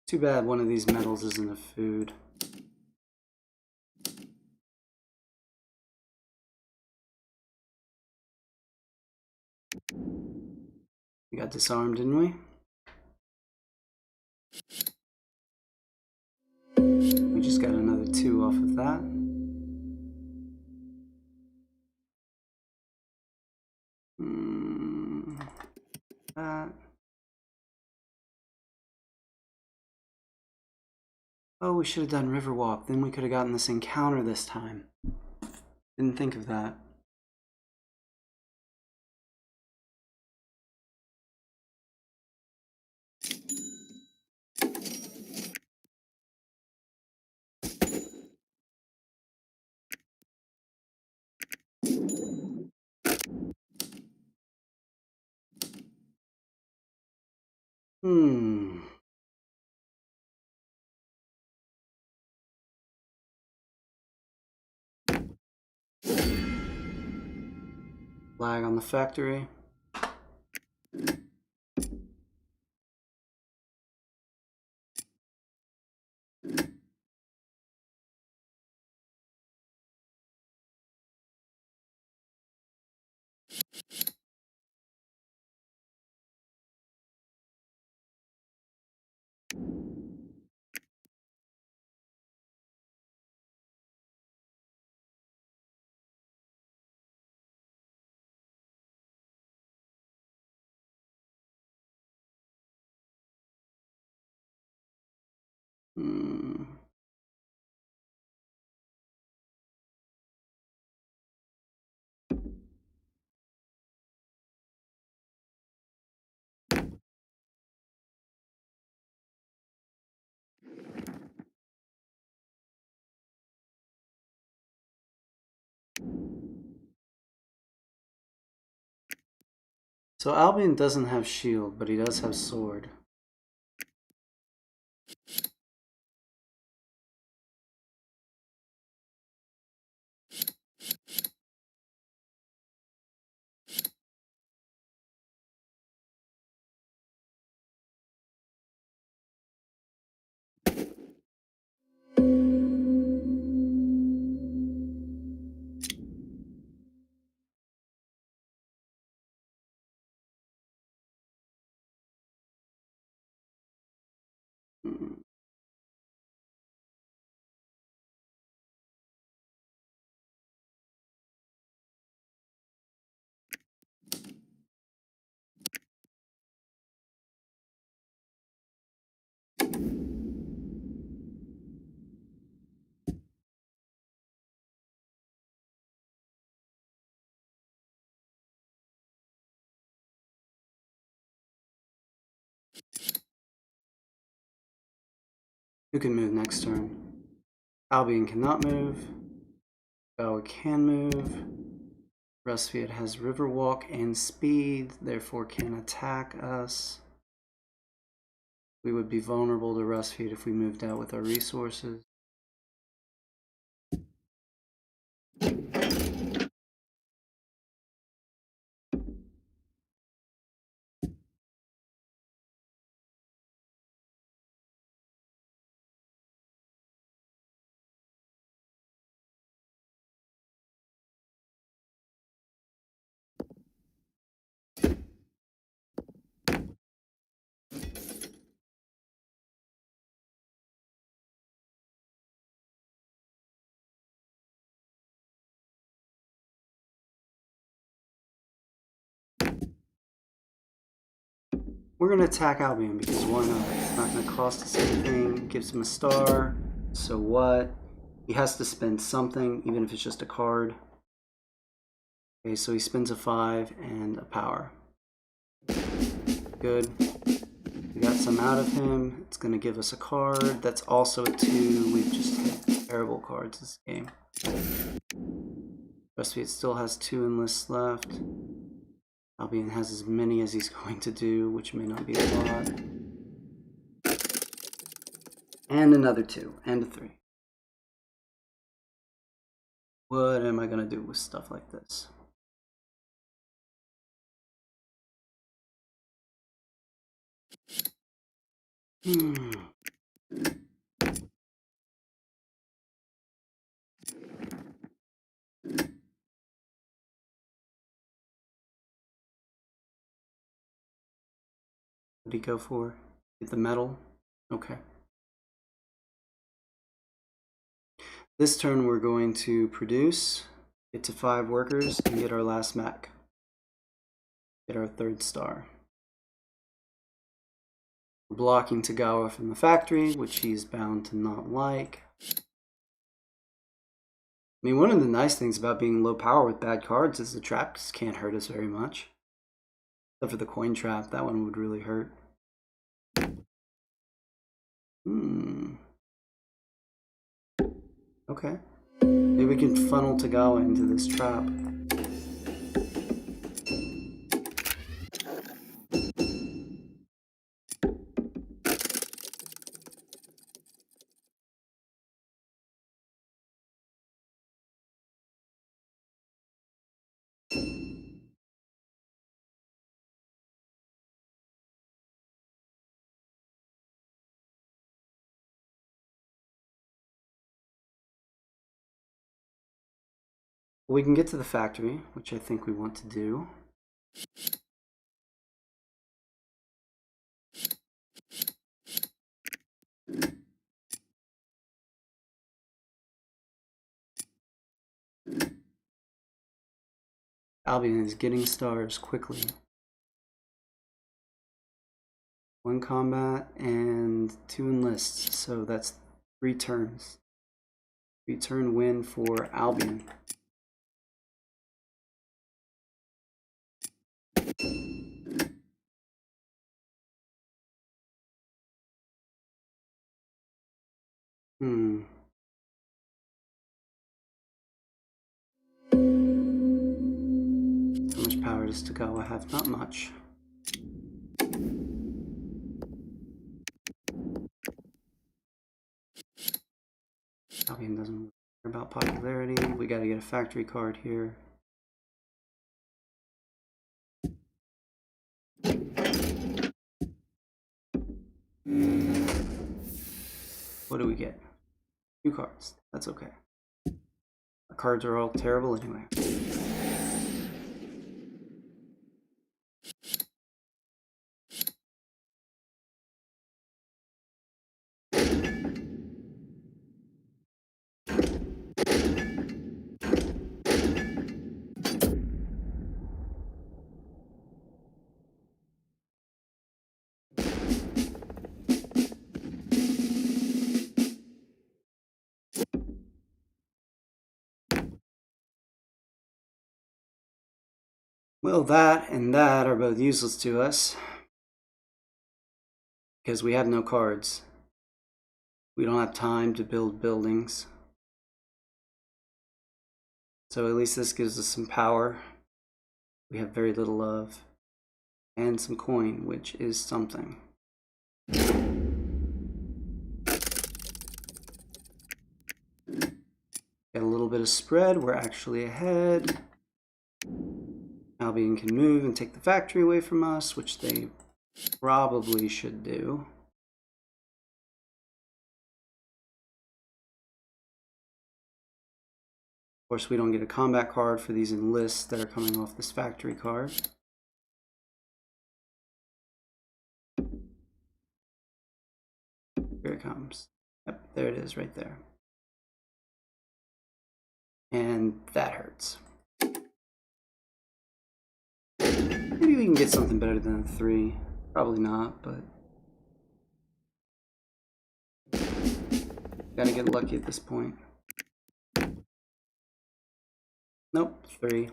Too bad one of these metals isn't a food. We got disarmed, didn't we? We just got another 2 off of that. That. Oh, we should have done Riverwalk. Then we could have gotten this encounter this time. Didn't think of that. Flag on the factory. So Albion doesn't have shield, but he does have sword. Who can move next turn? Albion cannot move. Gawa can move. Rustfield has Riverwalk and speed, therefore can attack us. We would be vulnerable to Rustfield if we moved out with our resources. We're going to attack Albion because why not? It's not going to cost us anything. Gives him a star. So what? He has to spend something, even if it's just a card. Okay, so he spends a 5 and a power. Good. We got some out of him. It's going to give us a card. That's also a 2. We've just hit terrible cards this game. Rustfield still has 2 enlists left. Albion has as many as he's going to do, which may not be a lot. And another 2, and a 3. What am I going to do with stuff like this? What did he go for? Get the metal? Okay. This turn we're going to produce, get to 5 workers, and get our last mech. Get our 3rd star. We're blocking Tagawa from the factory, which he's bound to not like. I mean, one of the nice things about being low power with bad cards is the traps can't hurt us very much. Except for the coin trap, that one would really hurt. Okay. Maybe we can funnel Tagawa into this trap. We can get to the factory, which I think we want to do. Albion is getting stars quickly. 1 combat and 2 enlists, so that's 3 turns. 3-turn win for Albion. How much power does Tagawa have? Not much. Albion doesn't care about popularity. We gotta get a factory card here. What do we get? 2 cards. That's okay. Our cards are all terrible anyway. Well, that and that are both useless to us because we have no cards. We don't have time to build buildings. So at least this gives us some power. We have very little of. And some coin, which is something. Got a little bit of spread. We're actually ahead. Albion can move and take the factory away from us, which they probably should do. Of course, we don't get a combat card for these enlists that are coming off this factory card. Here it comes. Yep, there it is right there. And that hurts. Maybe we can get something better than a 3. Probably not, but gotta get lucky at this point. Nope, 3.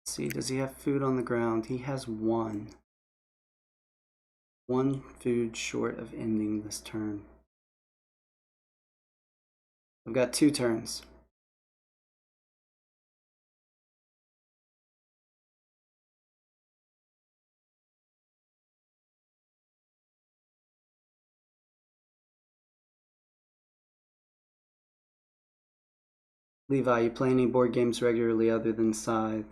Let's see, does he have food on the ground? He has 1. 1 food short of ending this turn. I've got 2 turns. Levi, you play any board games regularly other than Scythe?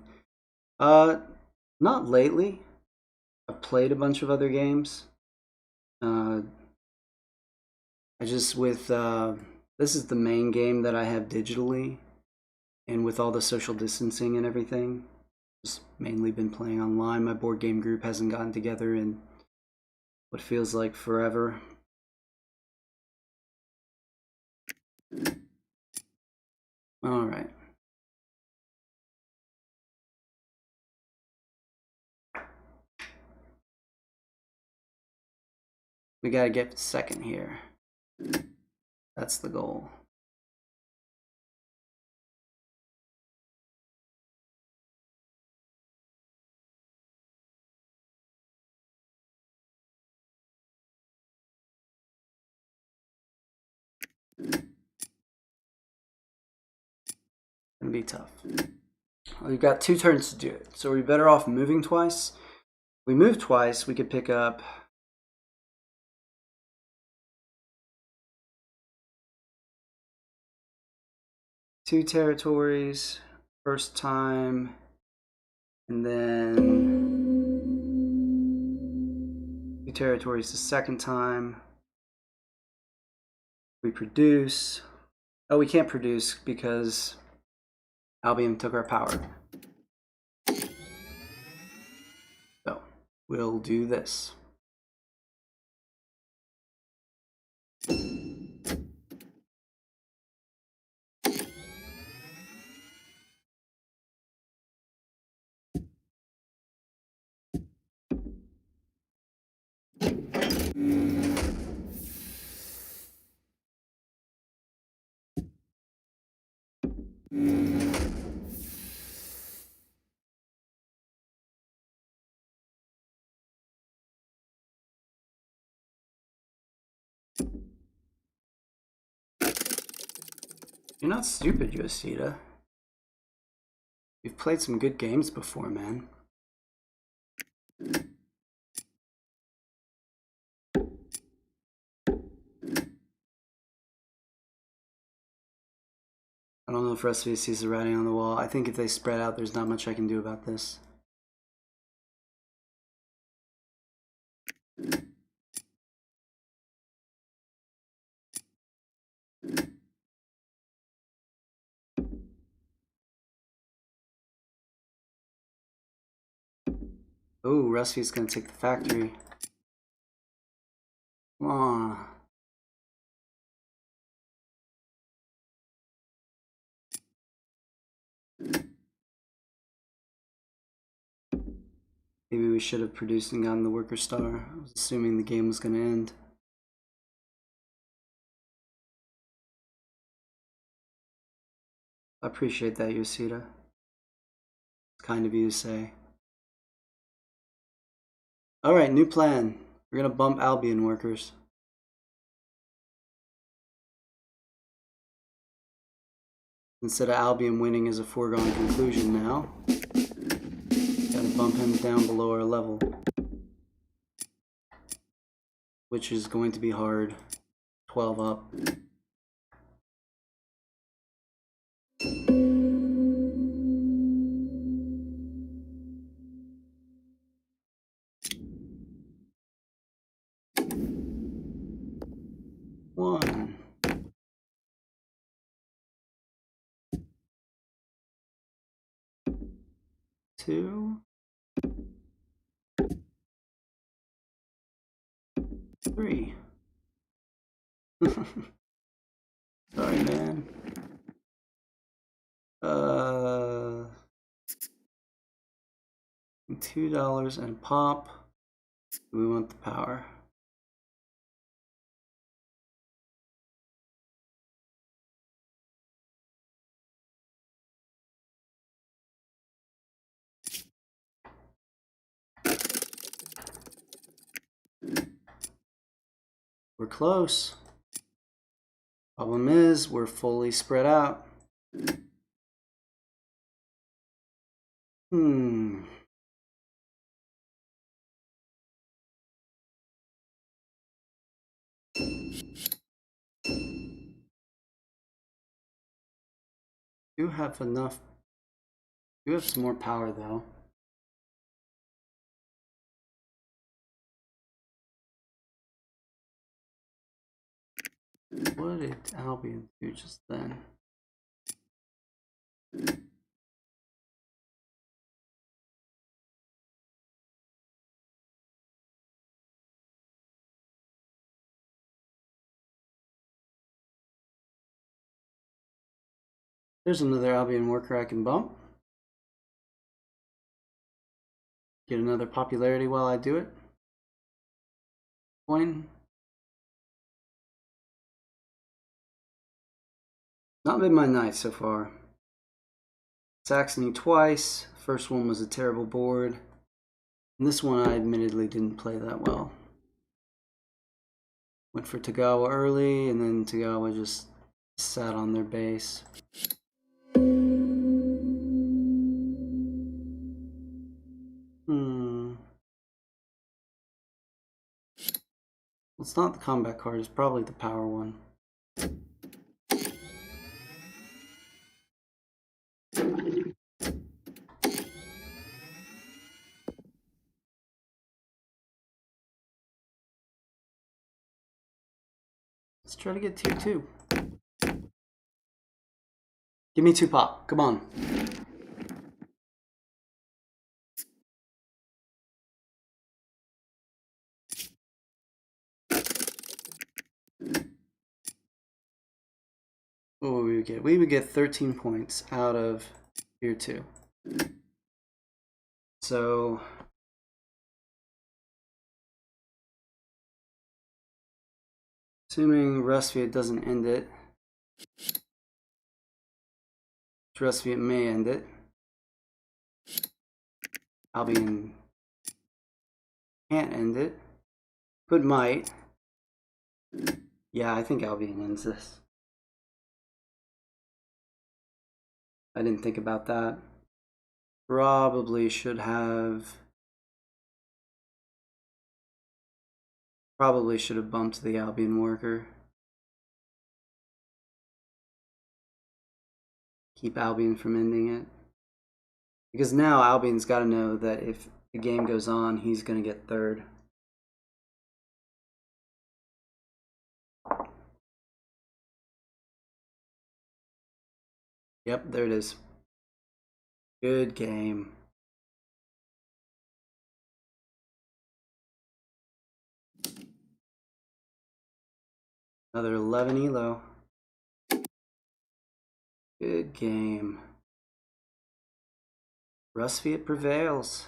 Not lately. I've played a bunch of other games. I just this is the main game that I have digitally, and with all the social distancing and everything, just mainly been playing online. My board game group hasn't gotten together in what feels like forever. All right. We gotta get second here. That's the goal. Gonna be tough. We've got 2 turns to do it, so we're better off moving twice. If we move twice, we could pick up two territories first time, and then 2 territories the second time. We produce. Oh, we can't produce because Albion took our power. So we'll do this. You're not stupid, Yosita. You've played some good games before, man. I don't know if rest of you sees the writing on the wall. I think if they spread out, there's not much I can do about this. Oh, Rusty's gonna take the factory. Come on. Maybe we should have produced and gotten the worker star. I was assuming the game was going to end. I appreciate that, Yoshida. It's kind of you to say. Alright, new plan. We're going to bump Albion workers. Instead of Albion winning as a foregone conclusion now, gotta bump him down below our level. Which is going to be hard. 12 up. One. Two. Three. Sorry, man. $2 and pop. We want the power. We're close. Problem is, we're fully spread out. Do have enough. Do have some more power though. What did Albion do just then? There's another Albion worker I can bump. Get another popularity while I do it. Coin. Not been my night so far. Saxony twice. First one was a terrible board. And this one I admittedly didn't play that well. Went for Tagawa early, and then Tagawa just sat on their base. It's not the combat card, it's probably the power one. Let's try to get tier 2. Give me 2 pop, come on. What would we get? We would get 13 points out of tier 2. So assuming Rustfiat doesn't end it, Rustfiat may end it. Albion can't end it, but might. Yeah, I think Albion ends this. I didn't think about that. Probably should have bumped the Albion worker. Keep Albion from ending it. Because now Albion's got to know that if the game goes on, he's going to get third. Yep, there it is. Good game. Another 11 elo. Good game. Rustfiat prevails.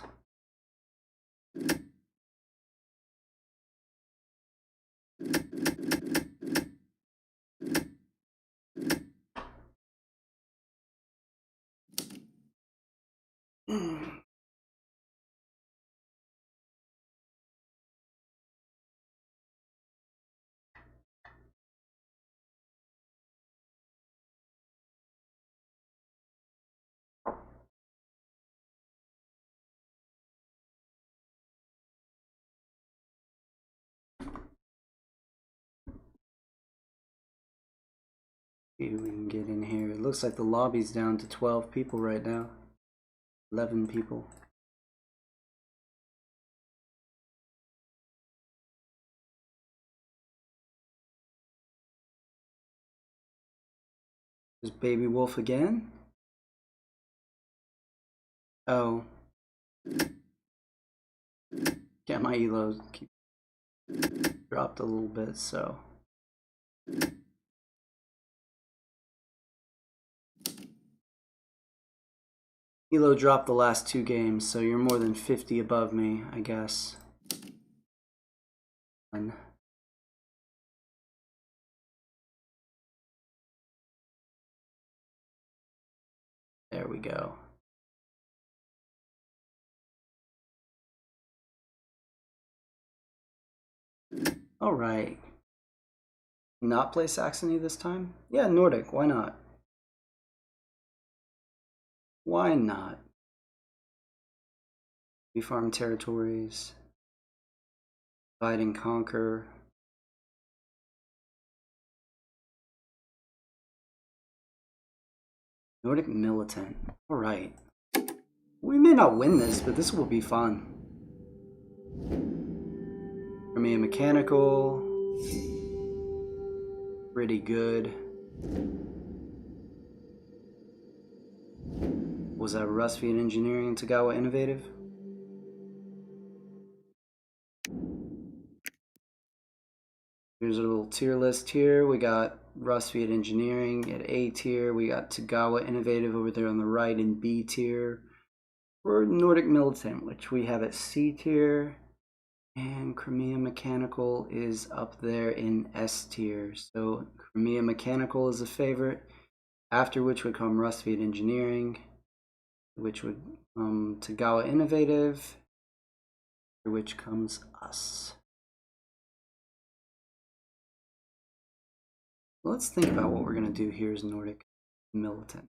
See who we can get in here. It looks like the lobby's down to 12 people right now. 11 people. Is Baby Wolf again? Oh. Yeah, my elo dropped a little bit, so. Elo dropped the last 2 games, so you're more than 50 above me, I guess. There we go. All right. Not play Saxony this time? Yeah, Nordic. Why not? Why not? We farm territories. Divide and conquer. Nordic militant. All right. We may not win this, but this will be fun. Crimean mechanical. Pretty good. Was that Rustfield engineering and Tagawa innovative? Here's a little tier list here. We got Rustfield engineering at A tier. We got Tagawa innovative over there on the right in B tier. We're Nordic militant, which we have at C tier. And Crimean mechanical is up there in S tier. So Crimean mechanical is a favorite. After which would come Rustfield engineering, which would Tagawa innovative, after which comes us. Let's think about what we're going to do here as Nordic militant.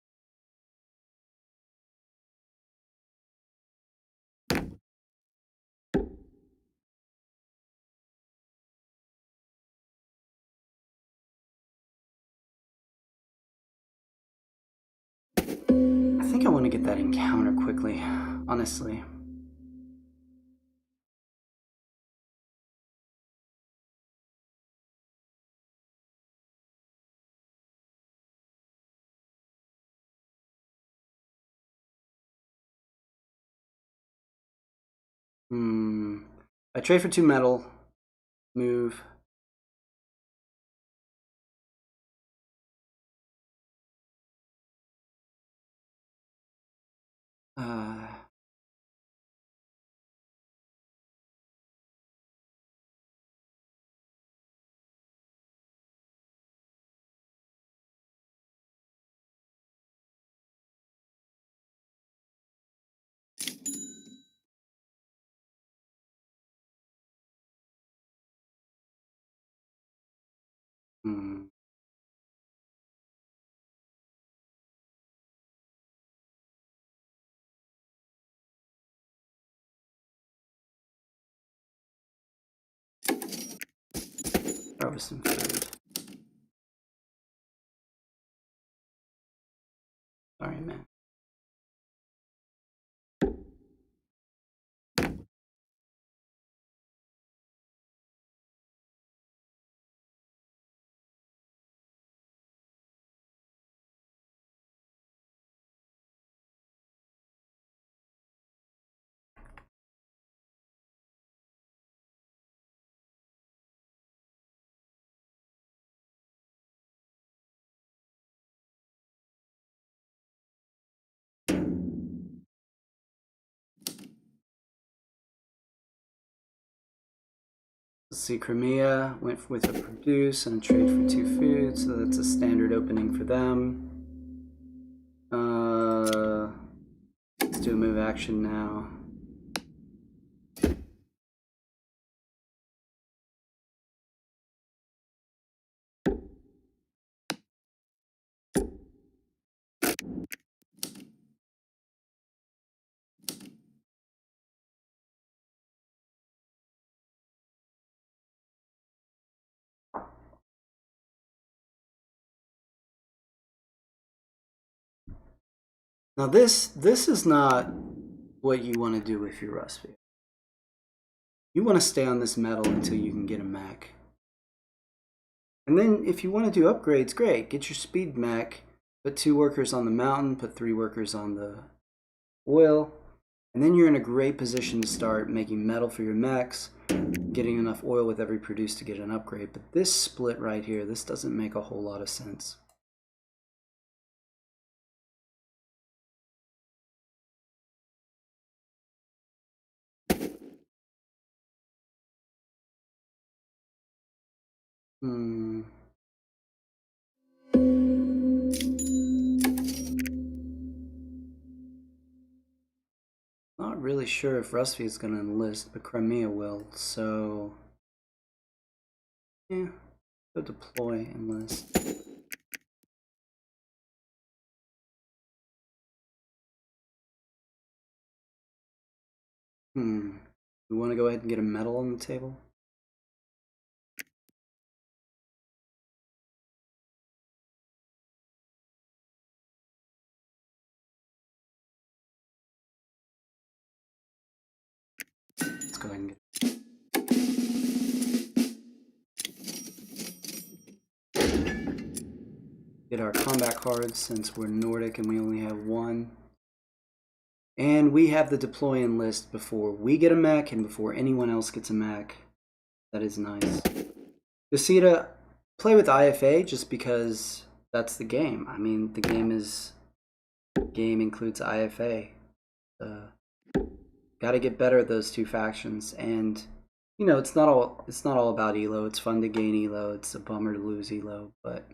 I think I want to get that encounter quickly, honestly. I trade for 2 metal, move. Probably some food. Sorry, man. Let's see, Crimea went with a produce and a trade for 2 food, so that's a standard opening for them. Let's do a move action now. Now this is not what you want to do with your rust field. You want to stay on this metal until you can get a mech. And then if you want to do upgrades, great. Get your speed mech, put 2 workers on the mountain, put 3 workers on the oil, and then you're in a great position to start making metal for your mechs, getting enough oil with every produce to get an upgrade. But this split right here, this doesn't make a whole lot of sense. Not really sure if Rusty is going to enlist, but Crimea will, so yeah, go deploy, enlist. We want to go ahead and get a medal on the table? Let's go ahead and get our combat cards since we're Nordic and we only have 1. And we have the deploy enlist before we get a mech and before anyone else gets a mech. That is nice. Yosita, play with IFA just because that's the game. I mean, the game includes IFA. Got to get better at those 2 factions, and you know it's not all about elo. It's fun to gain elo. It's a bummer to lose elo, but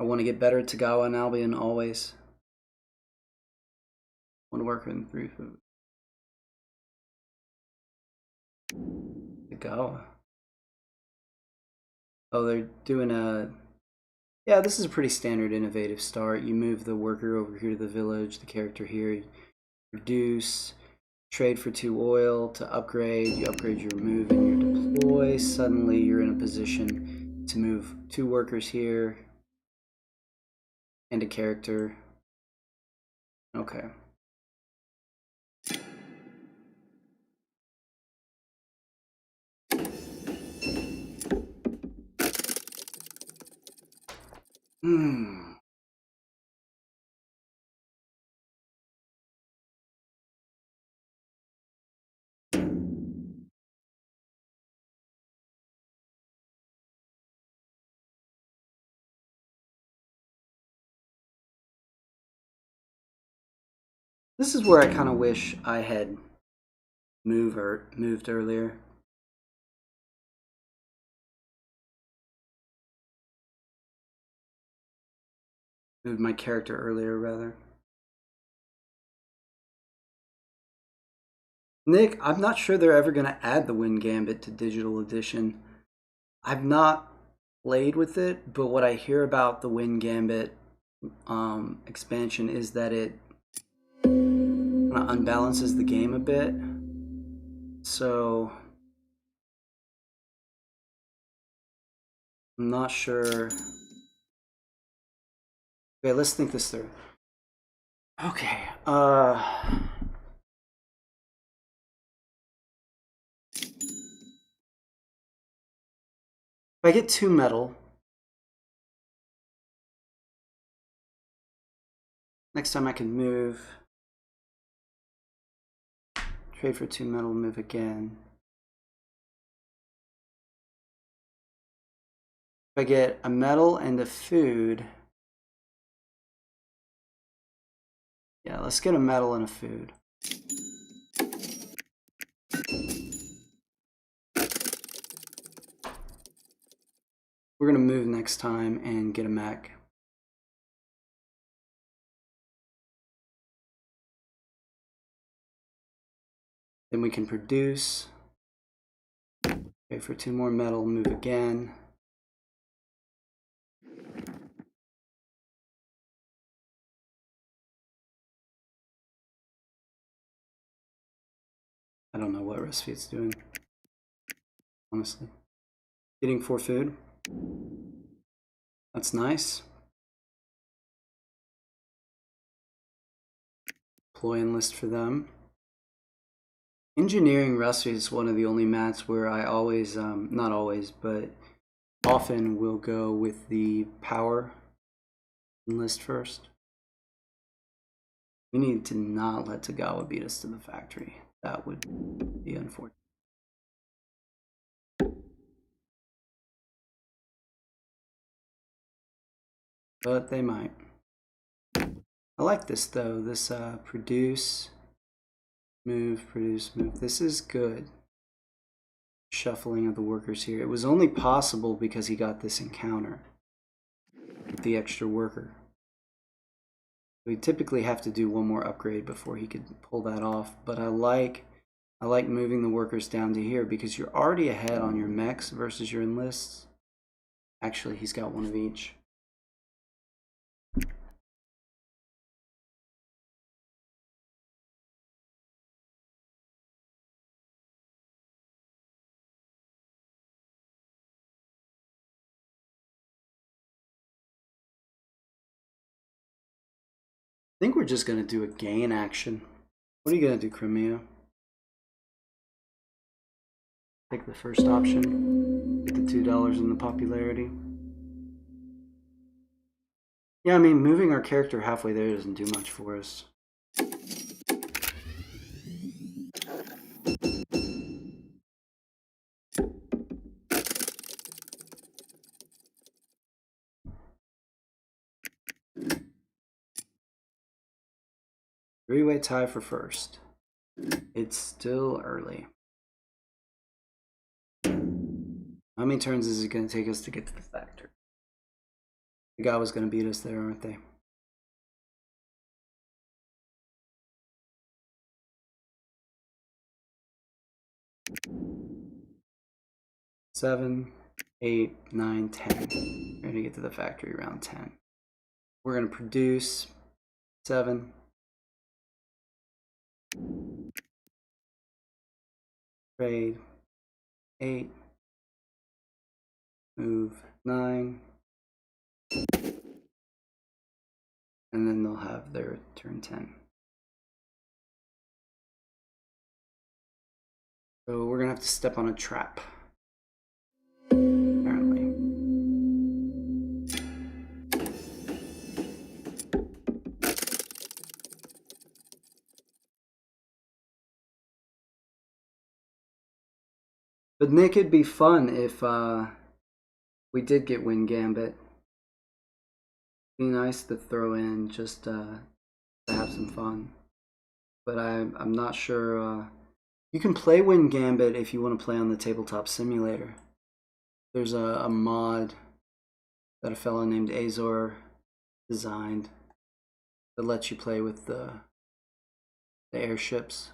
I want to get better at Tagawa and Albion always. I want to work in 3 food. Tagawa. Oh, they're doing a. Yeah, this is a pretty standard innovative start. You move the worker over here to the village, the character here, reduce, trade for 2 oil to upgrade, you upgrade your move and your deploy. Suddenly you're in a position to move 2 workers here and a character. Okay. This is where I kind of wish I had moved earlier. Moved my character earlier, rather. Nick, I'm not sure they're ever going to add the Wind Gambit to Digital Edition. I've not played with it, but what I hear about the Wind Gambit expansion is that it kind of unbalances the game a bit. So I'm not sure. Okay, let's think this through. Okay, if I get 2 metal, next time I can move, trade for 2 metal, move again. If I get a metal and a food, yeah, let's get a metal and a food. next time and get a mech. Then we can produce. Okay, for 2 more metal, move again. I don't know what recipe it's doing, honestly. Getting 4 food. That's nice. Deploy enlist for them. Engineering recipe is one of the only mats where I always, not always, but often will go with the power enlist first. We need to not let Tagawa beat us to the factory. That would be unfortunate. But they might. I like this though, this produce, move, produce, move. This is good. Shuffling of the workers here. It was only possible because he got this encounter with the extra worker. We typically have to do one more upgrade before he could pull that off, but I like moving the workers down to here because you're already ahead on your mechs versus your enlists. Actually, he's got one of each. I think we're just going to do a gain action. What are you going to do, Crimea? Take the first option. Get the $2 in the popularity. Yeah, I mean, moving our character halfway there doesn't do much for us. Three-way tie for first. It's still early. How many turns is it going to take us to get to the factory? The guy was going to beat us there, aren't they? Seven, 8, 9, 10. We're going to get to the factory around 10. We're going to produce 7. Trade 8. Move 9. And then they'll have their turn 10. So we're going to have to step on a trap. Apparently. But Nick, it'd be fun if we did get Wind Gambit. Be nice to throw in just to have some fun. But I'm not sure. You can play Wind Gambit if you want to play on the Tabletop Simulator. There's a mod that a fellow named Azor designed that lets you play with the airships.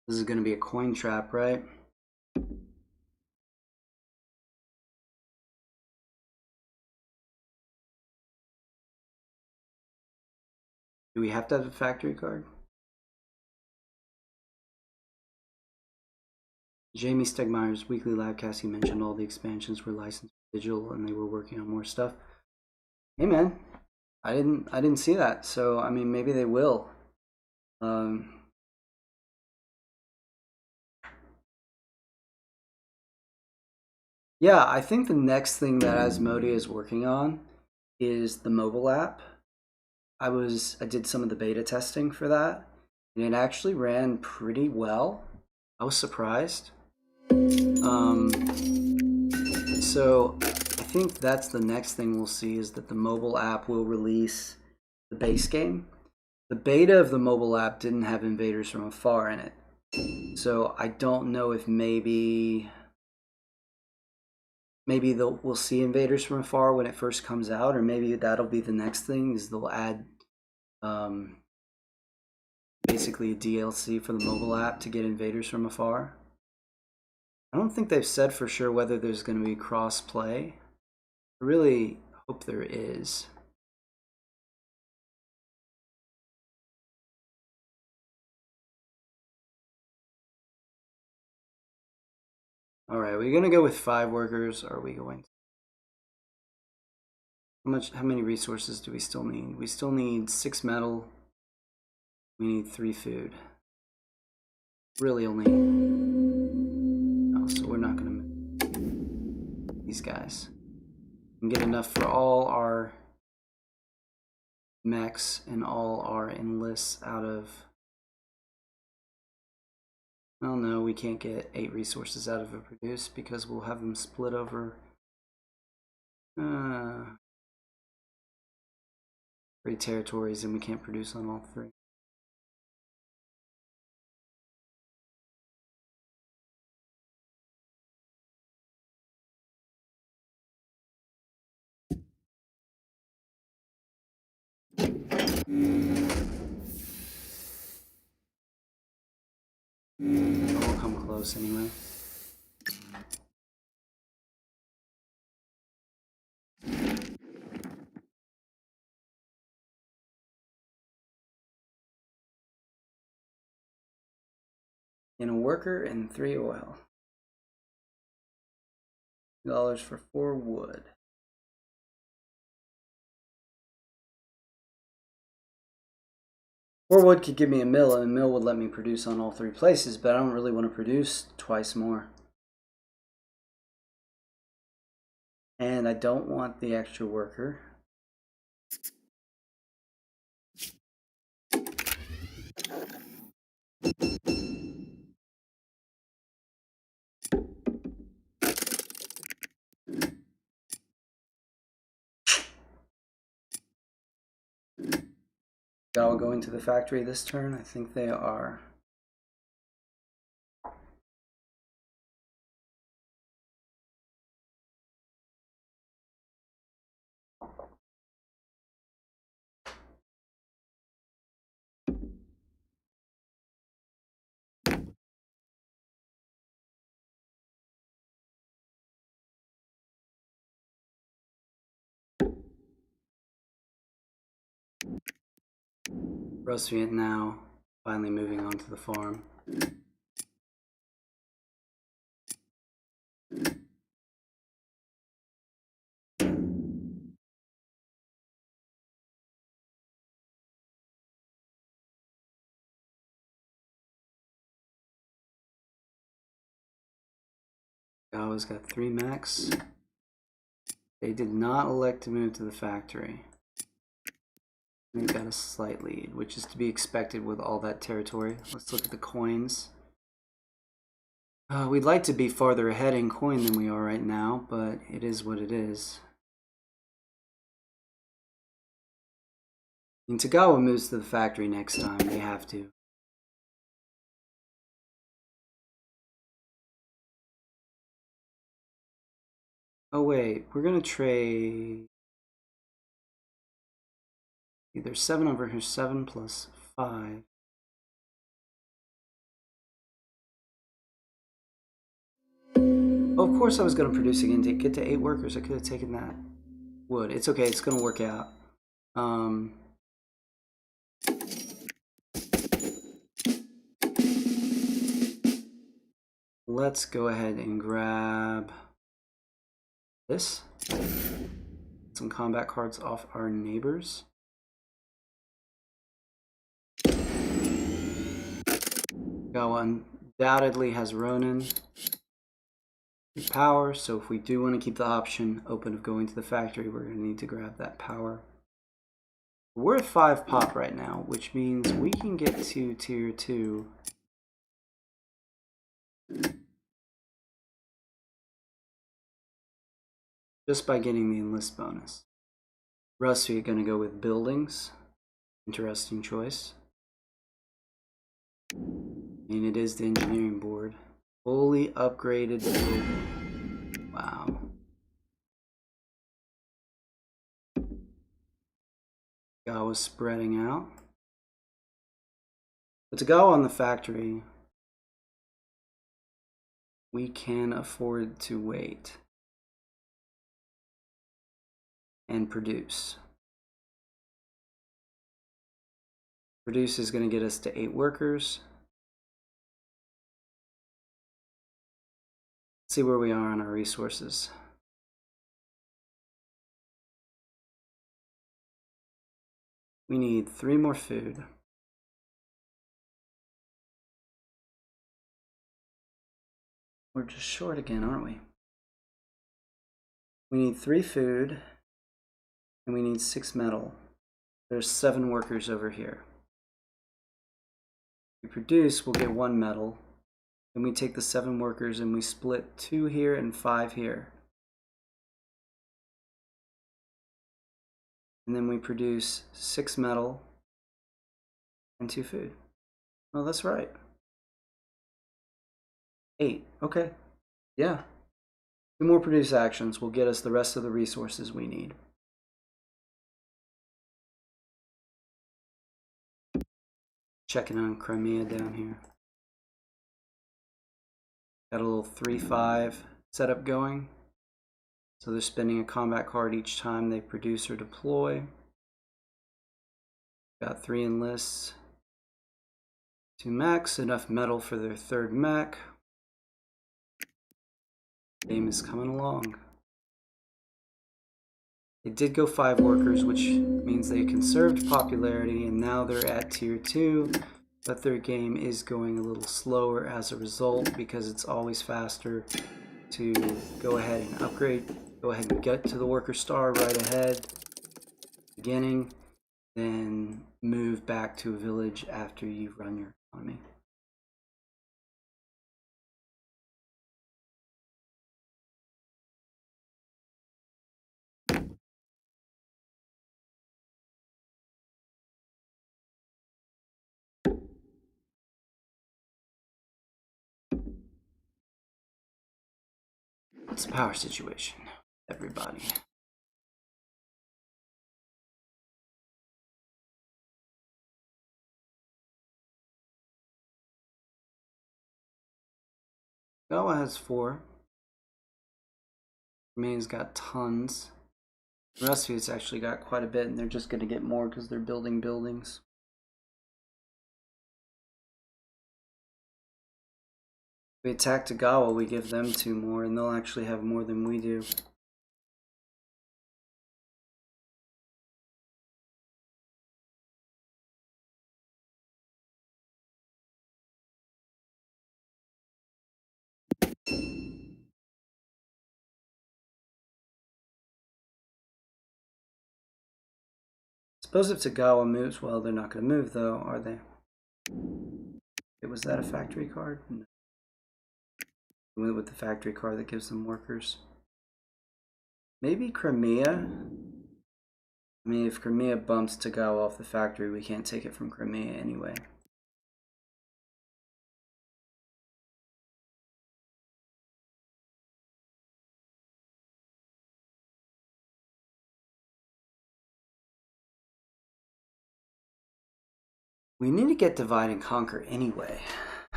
This is going to be a coin trap, right? Do we have to have a factory card? Jamie Stegmeyer's weekly livecast, he mentioned all the expansions were licensed for digital and they were working on more stuff. Hey man, I didn't see that. So I mean, maybe they will. Yeah, I think the next thing that Asmodia is working on is the mobile app. I did some of the beta testing for that, and it actually ran pretty well. I was surprised. So I think that's the next thing we'll see is that the mobile app will release the base game, The beta of the mobile app didn't have invaders from afar in it. So I don't know if maybe we'll see invaders from afar when it first comes out, or maybe that'll be the next thing, is they'll add basically a DLC for the mobile app to get invaders from afar. I don't think they've said for sure whether there's going to be cross play. I really hope there is. All right, are we going to go with 5 workers, or are we going to... How many resources do we still need? We still need 6 metal. We need 3 food. Really only... Oh, so we're not going to... These guys. We can get enough for all our mechs and all our enlists out of... Well, no, we can't get 8 resources out of a produce because we'll have them split over 3 territories, and we can't produce on all 3. We'll come close anyway. And a worker and 3 oil. $2 for 4 wood. Or wood could give me a mill, and a mill would let me produce on all 3 places, but I don't really want to produce twice more. And I don't want the extra worker. Gawa going to the factory this turn? I think they are. Roosevelt now finally moving on to the farm. Gawa's got 3 mechs. They did not elect to move to the factory. We've got a slight lead, which is to be expected with all that territory. Let's look at the coins. We'd like to be farther ahead in coin than we are right now, but it is what it is. And Tagawa moves to the factory next time. They have to. Oh wait, we're gonna trade... There's 7 over here, 7 plus 5. Oh, of course I was going to produce again to get to 8 workers. I could have taken that wood. It's okay, it's going to work out. Let's go ahead and grab this. Some combat cards off our neighbors. Gawa undoubtedly has Ronin power, so if we do want to keep the option open of going to the factory, we're going to need to grab that power. We're at 5 pop right now, which means we can get to tier 2 just by getting the enlist bonus. Rusty are going to go with buildings. Interesting choice. And it is the engineering board. Fully upgraded building. Wow. Tagawa's spreading out. But Tagawa on the factory, we can afford to wait and produce. Produce is going to get us to 8 workers. Let's see where we are on our resources. We need 3 more food. We're just short again, aren't we? We need 3 food, and we need 6 metal. There's 7 workers over here. We produce, we'll get 1 metal. Then we take the 7 workers and we split 2 here and 5 here. And then we produce 6 metal and 2 food. Oh, that's right. 8. Okay. Yeah. 2 more produce actions will get us the rest of the resources we need. Checking on Crimea down here. Got a little 3-5 setup going. So they're spending a combat card each time they produce or deploy. Got 3 enlists. 2 mechs, enough metal for their 3rd mech. Game is coming along. They did go 5 workers, which means they conserved popularity, and now they're at tier 2, but their game is going a little slower as a result because it's always faster to go ahead and upgrade, go ahead and get to the worker star right ahead, beginning, then move back to a village after you've run your economy. What's the power situation, everybody? Gawa has 4. Main's got tons. The rest of it's actually got quite a bit, and they're just going to get more because they're building buildings. If we attack Tagawa, we give them 2 more, and they'll actually have more than we do. Suppose if Tagawa moves, well, they're not going to move though, are they? Was that a factory card? No. We went with the factory card that gives them workers. Maybe Crimea? I mean, if Crimea bumps Tagawa off the factory, we can't take it from Crimea anyway. We need to get divide and conquer anyway.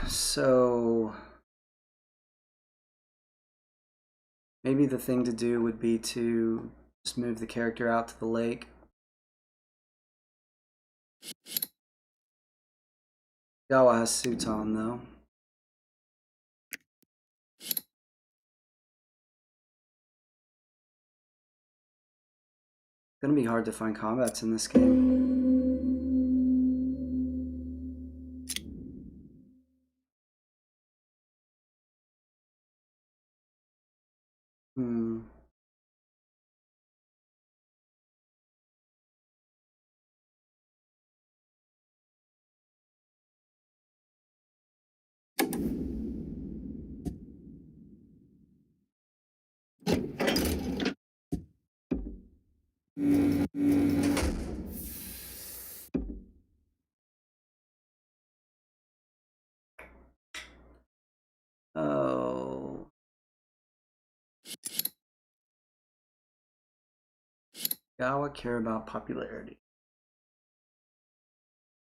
So maybe the thing to do would be to just move the character out to the lake. Gawa has Suton though. It's gonna be hard to find combats in this game. Gawa care about popularity.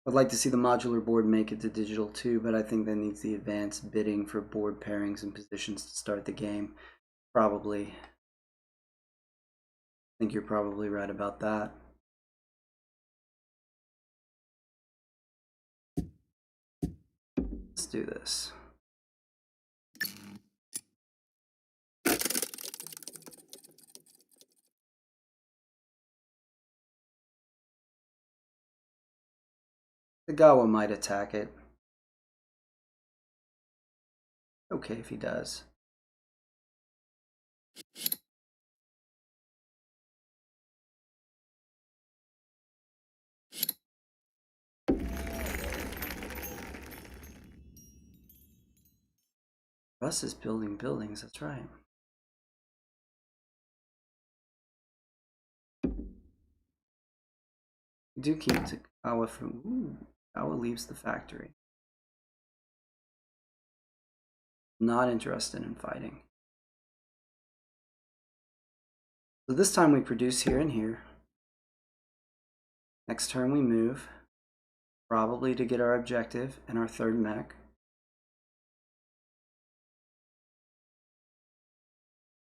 I'd like to see the modular board make it to digital too, but I think that needs the advanced bidding for board pairings and positions to start the game. Probably. I think you're probably right about that. Let's do this. The Gawa might attack it. Okay if he does. Russ is building buildings, that's right. We do keep Gawa from... Ooh, Gawa leaves the factory. Not interested in fighting. So this time we produce here and here. Next turn we move, probably to get our objective and our third mech.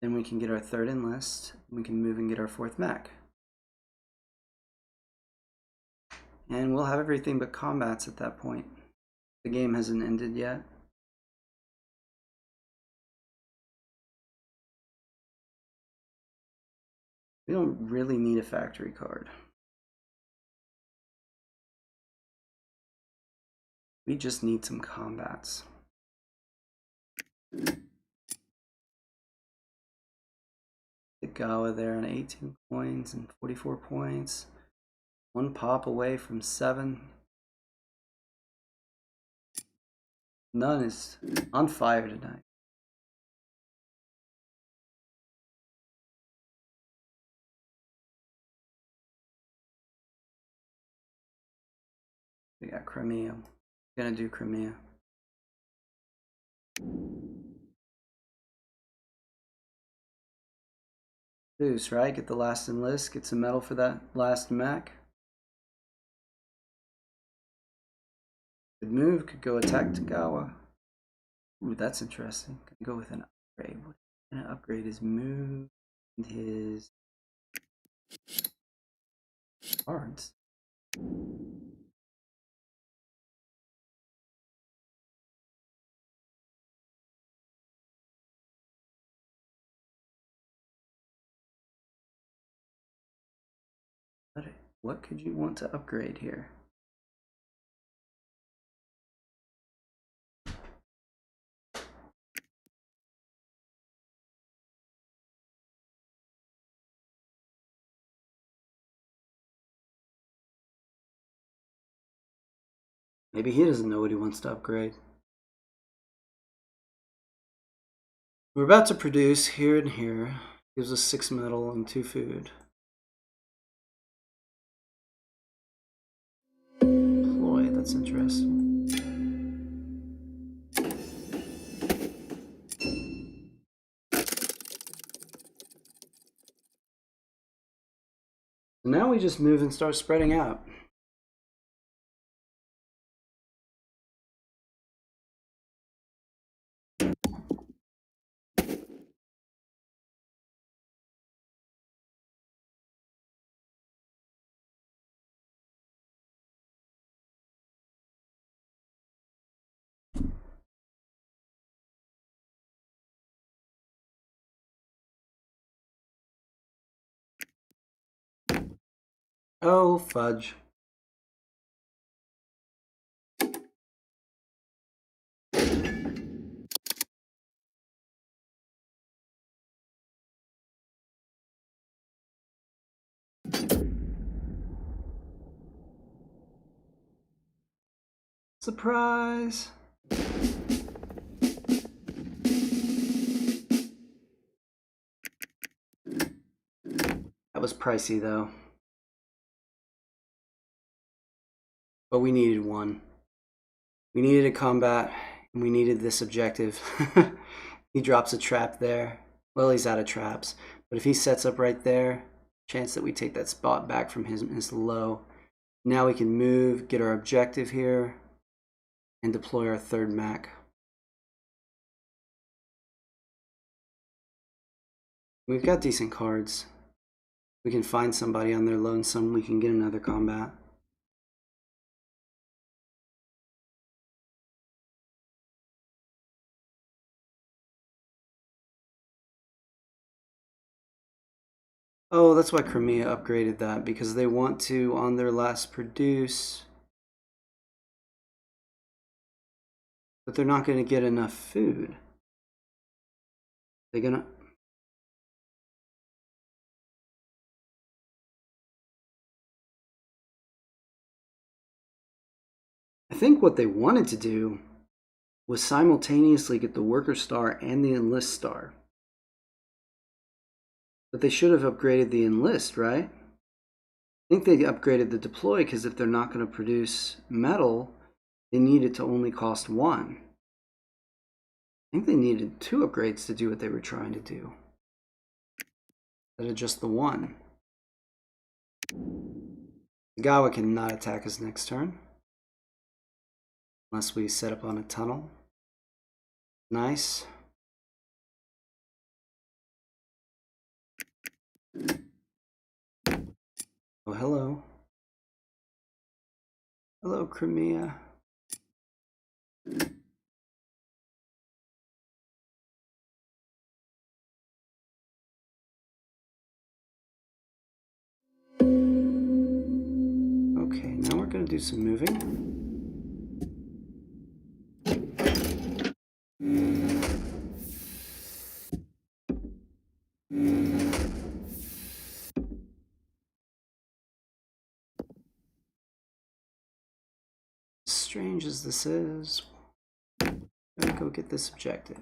Then we can get our third enlist. We can move and get our fourth mech. And we'll have everything but combats at that point. The game hasn't ended yet. We don't really need a factory card. We just need some combats. The Gawa there on 18 coins and 44 points. One pop away from 7. None is on fire tonight. We got Crimea. Gonna do Crimea. Produce, right? Get the last enlist, get some metal for that last mech. Good move, could go attack Tagawa. Ooh, that's interesting. Could go with an upgrade. What gonna upgrade his move and his cards. What could you want to upgrade here? Maybe he doesn't know what he wants to upgrade. We're about to produce here and here. Gives us 6 metal and 2 food. Ploy, that's interesting. So now we just move and start spreading out. Oh, fudge. Surprise! That was pricey though. But we needed one. We needed a combat, and we needed this objective. He drops a trap there. Well, he's out of traps. But if he sets up right there, Chance that we take that spot back from him is low. Now we can move, get our objective here, and deploy our third mech. We've got decent cards. We can find somebody on their lonesome. We can get another combat. Oh, that's why Crimea upgraded that, because they want to, on their last produce, but they're not going to get enough food. They're going to... I think what they wanted to do was simultaneously get the worker star and the enlist star. But they should have upgraded the enlist, right? I think they upgraded the deploy because if they're not going to produce metal, they need it to only cost 1. I think they needed 2 upgrades to do what they were trying to do, instead of just the 1. Gawa cannot attack us next turn, unless we set up on a tunnel. Nice. Oh, hello. Hello, Crimea. Okay, now we're going to do some moving. Strange as this is, I'm gonna go get this objective.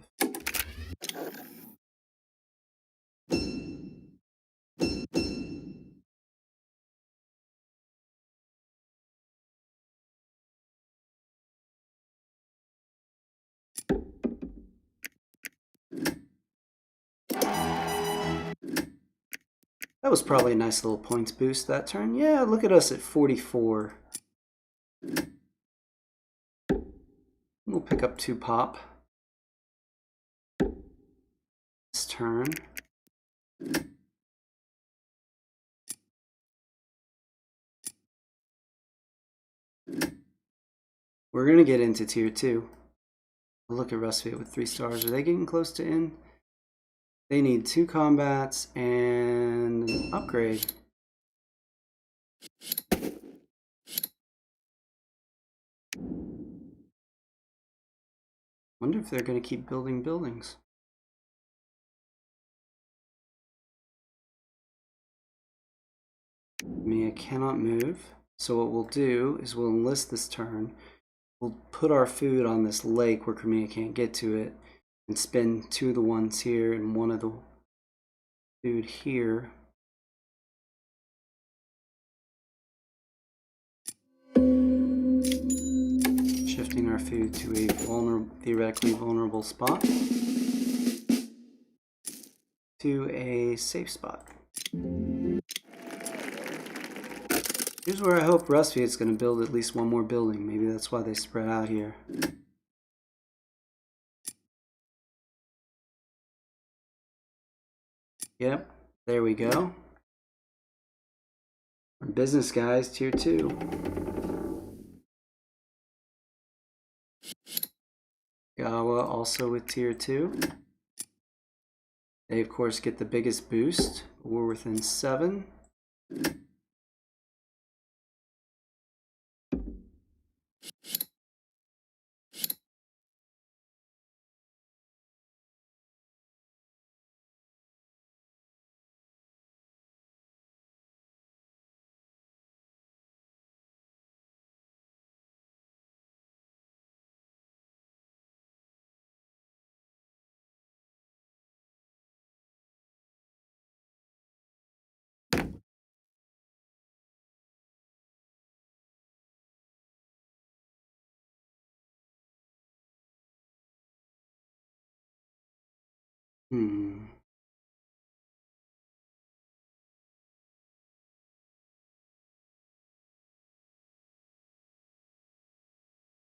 That was probably a nice little points boost that turn. Yeah, look at us at 44. We'll pick up 2 pop this turn. We're going to get into tier 2. We'll look at Rustfit with 3 stars. Are they getting close to in? They need 2 combats and an upgrade. Wonder if they're going to keep building buildings. Mia cannot move. So what we'll do is we'll enlist this turn. We'll put our food on this lake where Crimea can't get to it, and spend 2 of the ones here and 1 of the food here. Shifting our food to a theoretically vulnerable spot, to a safe spot. Here's where I hope Rustfeet's going to build at least 1 more building. Maybe that's why they spread out here. Yep, there we go. Our business guys, tier 2. Gawa also with tier 2. They of course get the biggest boost. We're within 7.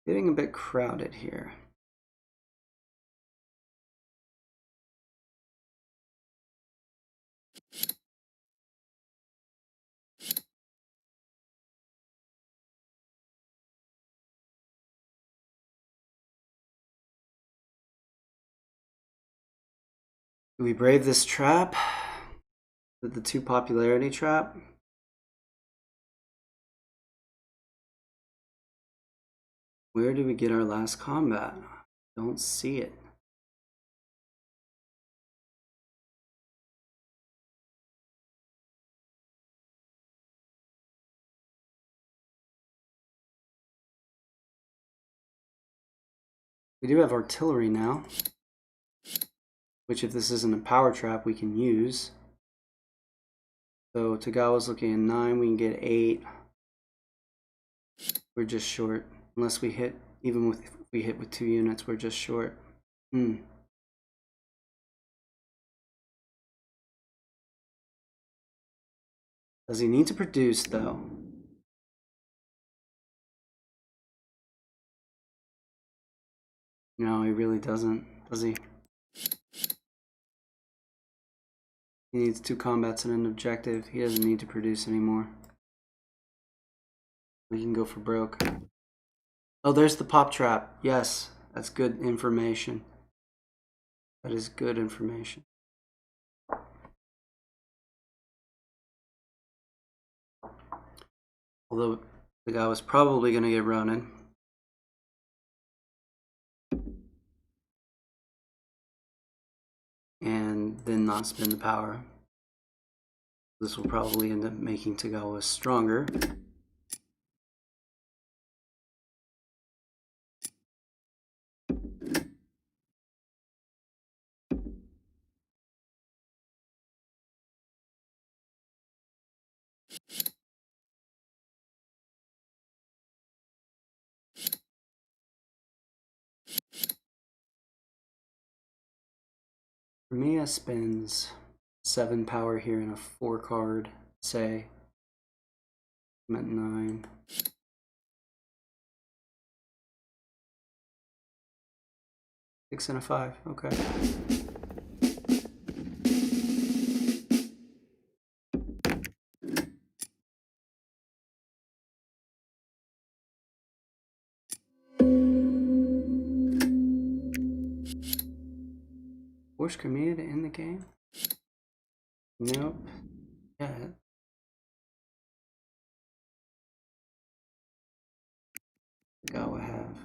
Getting a bit crowded here. Do we brave this trap? The 2 popularity trap? Where did we get our last combat? Don't see it. We do have artillery now, which if this isn't a power trap, we can use. So Tagawa's looking at 9, we can get 8. We're just short. Unless we hit, even if we hit with 2 units, we're just short. Does he need to produce, though? No, he really doesn't, does he? He needs 2 combats and an objective. He doesn't need to produce anymore. We can go for broke. Oh, there's the pop trap. Yes, that's good information. That is good information. Although the guy was probably going to get Ronin. And then not spend the power. This will probably end up making Tagawa stronger. Mia spends 7 power here in a 4 card, say. I'm at 9. Six and a 5, okay. Force Crimea to end the game? Nope. Yeah. Go have.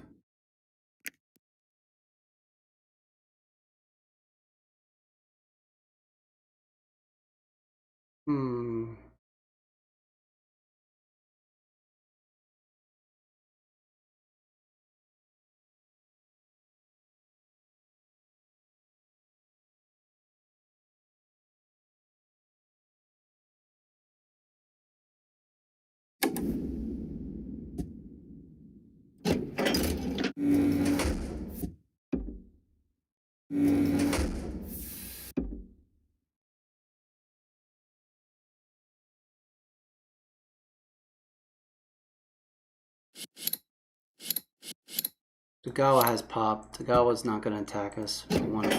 Tagawa has pop. Tagawa's not going to attack us. We want to. So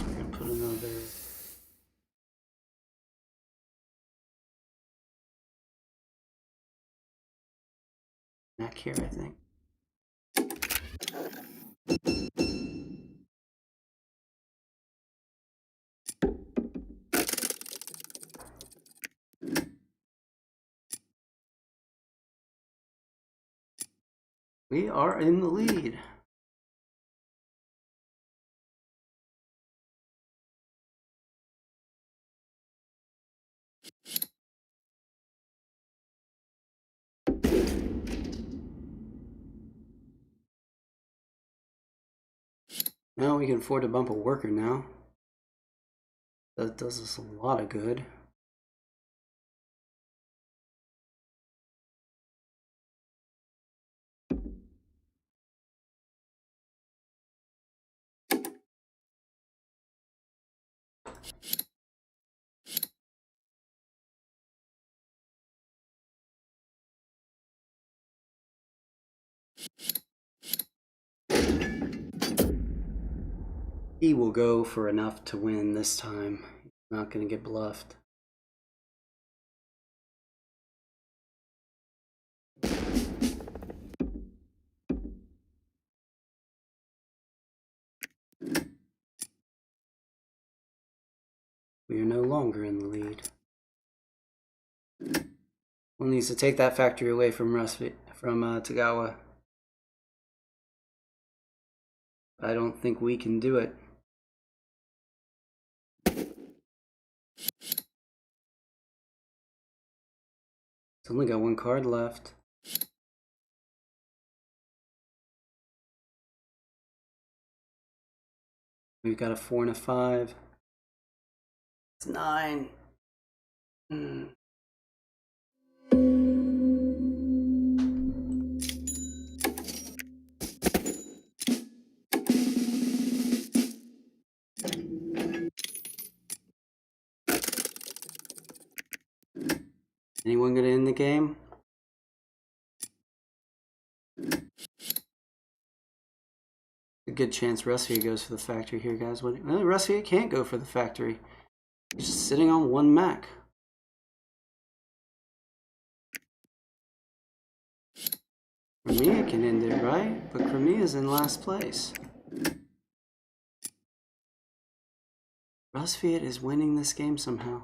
we're going to put another. Neck here, I think. We are in the lead. Now we can afford to bump a worker now. That does us a lot of good. He will go for enough to win this time. He's not going to get bluffed. We are no longer in the lead. One needs to take that factory away from Tagawa. I don't think we can do it. It's only got one card left. We've got a 4 and a 5. It's 9. Anyone gonna end the game? A good chance Russia goes for the factory here, guys. Well, Russia can't go for the factory. He's just sitting on one Mac. Crimea can end it, right? But Crimea's in last place. Russia is winning this game somehow.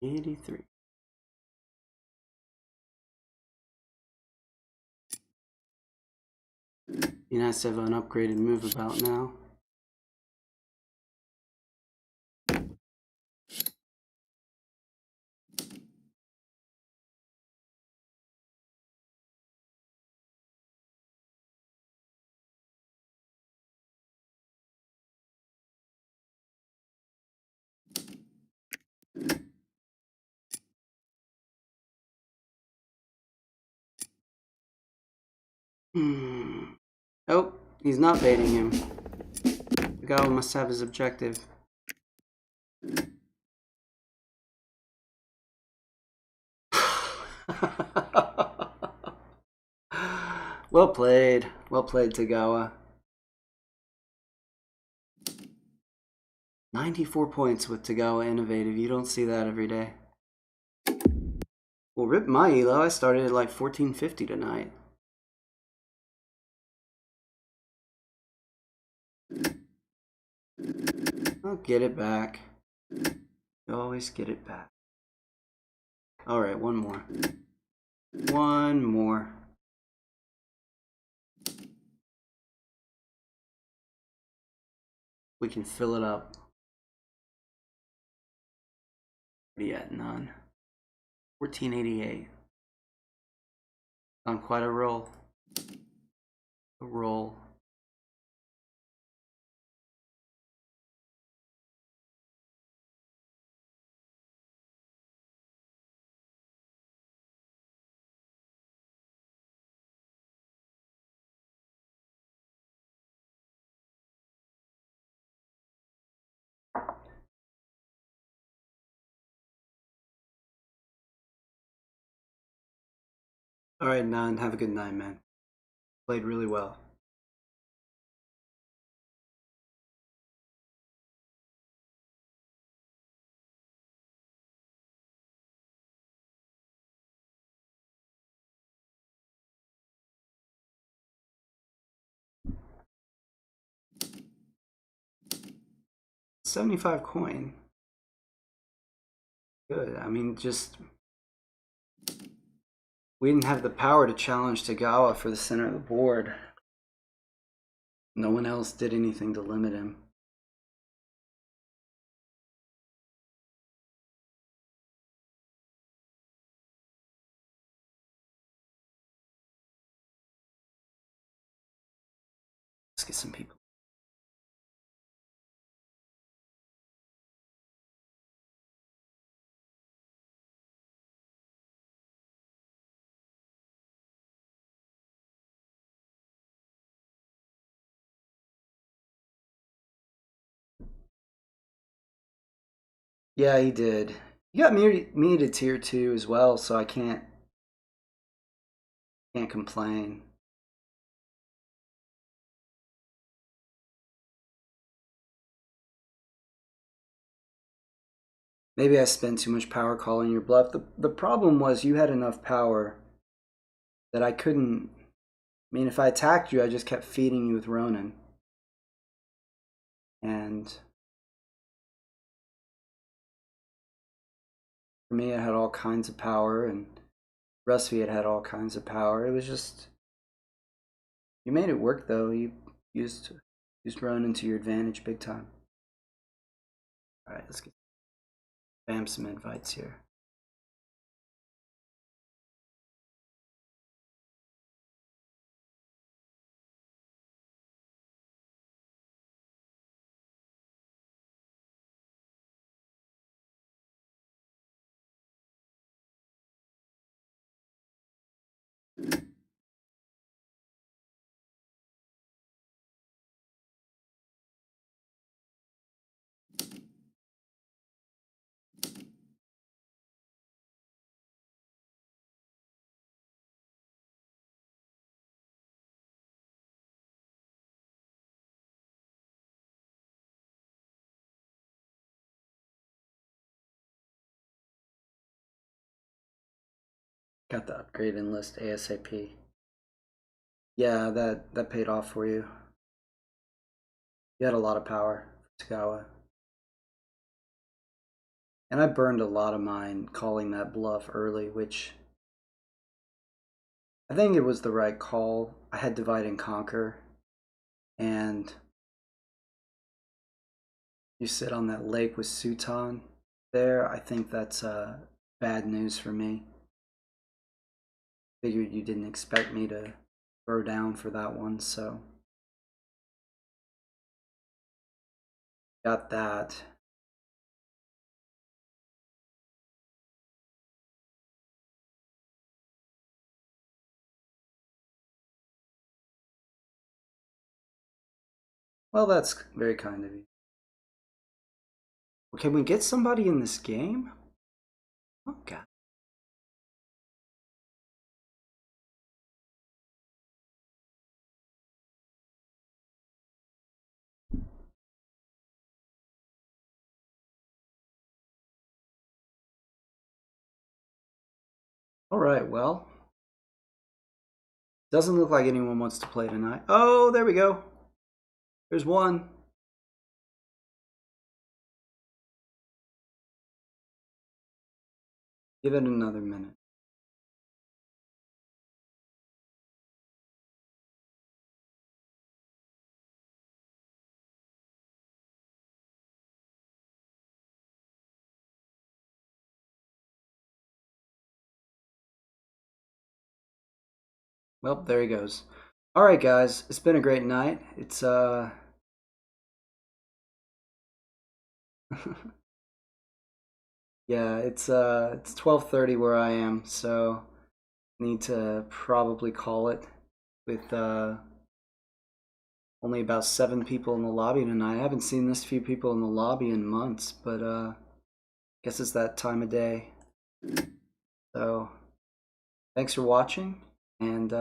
$83. He has to have an upgraded move about now. Oh, he's not baiting him. The guy must have his objective. Well played, Tagawa. 94 points with Tagawa Innovative. You don't see that every day. Well, rip my elo. I started at like 1450 tonight. I'll get it back. You always get it back. All right, one more. One more. We can fill it up. Yet none. 1488. On quite a roll. A roll. All right, Nan. Have a good night, man. Played really well. $75 coin. Good. I mean, just we didn't have the power to challenge Tagawa for the center of the board. No one else did anything to limit him. Let's get some people. Yeah, he did. He got me to tier 2 as well, so I can't complain. Maybe I spent too much power calling your bluff. The problem was you had enough power that I couldn't. I mean, if I attacked you, I just kept feeding you with Ronin. And for me, it had all kinds of power, and Rusty had all kinds of power. It was just you made it work though. You used Ronin to your advantage big time. All right, let's get spam some invites here. Got the upgrade enlist ASAP. Yeah, that paid off for you. You had a lot of power, Tagawa. And I burned a lot of mine calling that bluff early, which I think it was the right call. I had divide and conquer, and you sit on that lake with Sutan there. I think that's bad news for me. Figured you didn't expect me to throw down for that one, so got that. Well, that's very kind of you. Well, can we get somebody in this game? Oh, God. All right, well, doesn't look like anyone wants to play tonight. Oh, there we go. There's one. Give it another minute. Well, there he goes. All right, guys, it's been a great night. It's yeah, it's 12:30 where I am, so need to probably call it with only about 7 people in the lobby tonight. I haven't seen this few people in the lobby in months, but guess it's that time of day. So, thanks for watching, and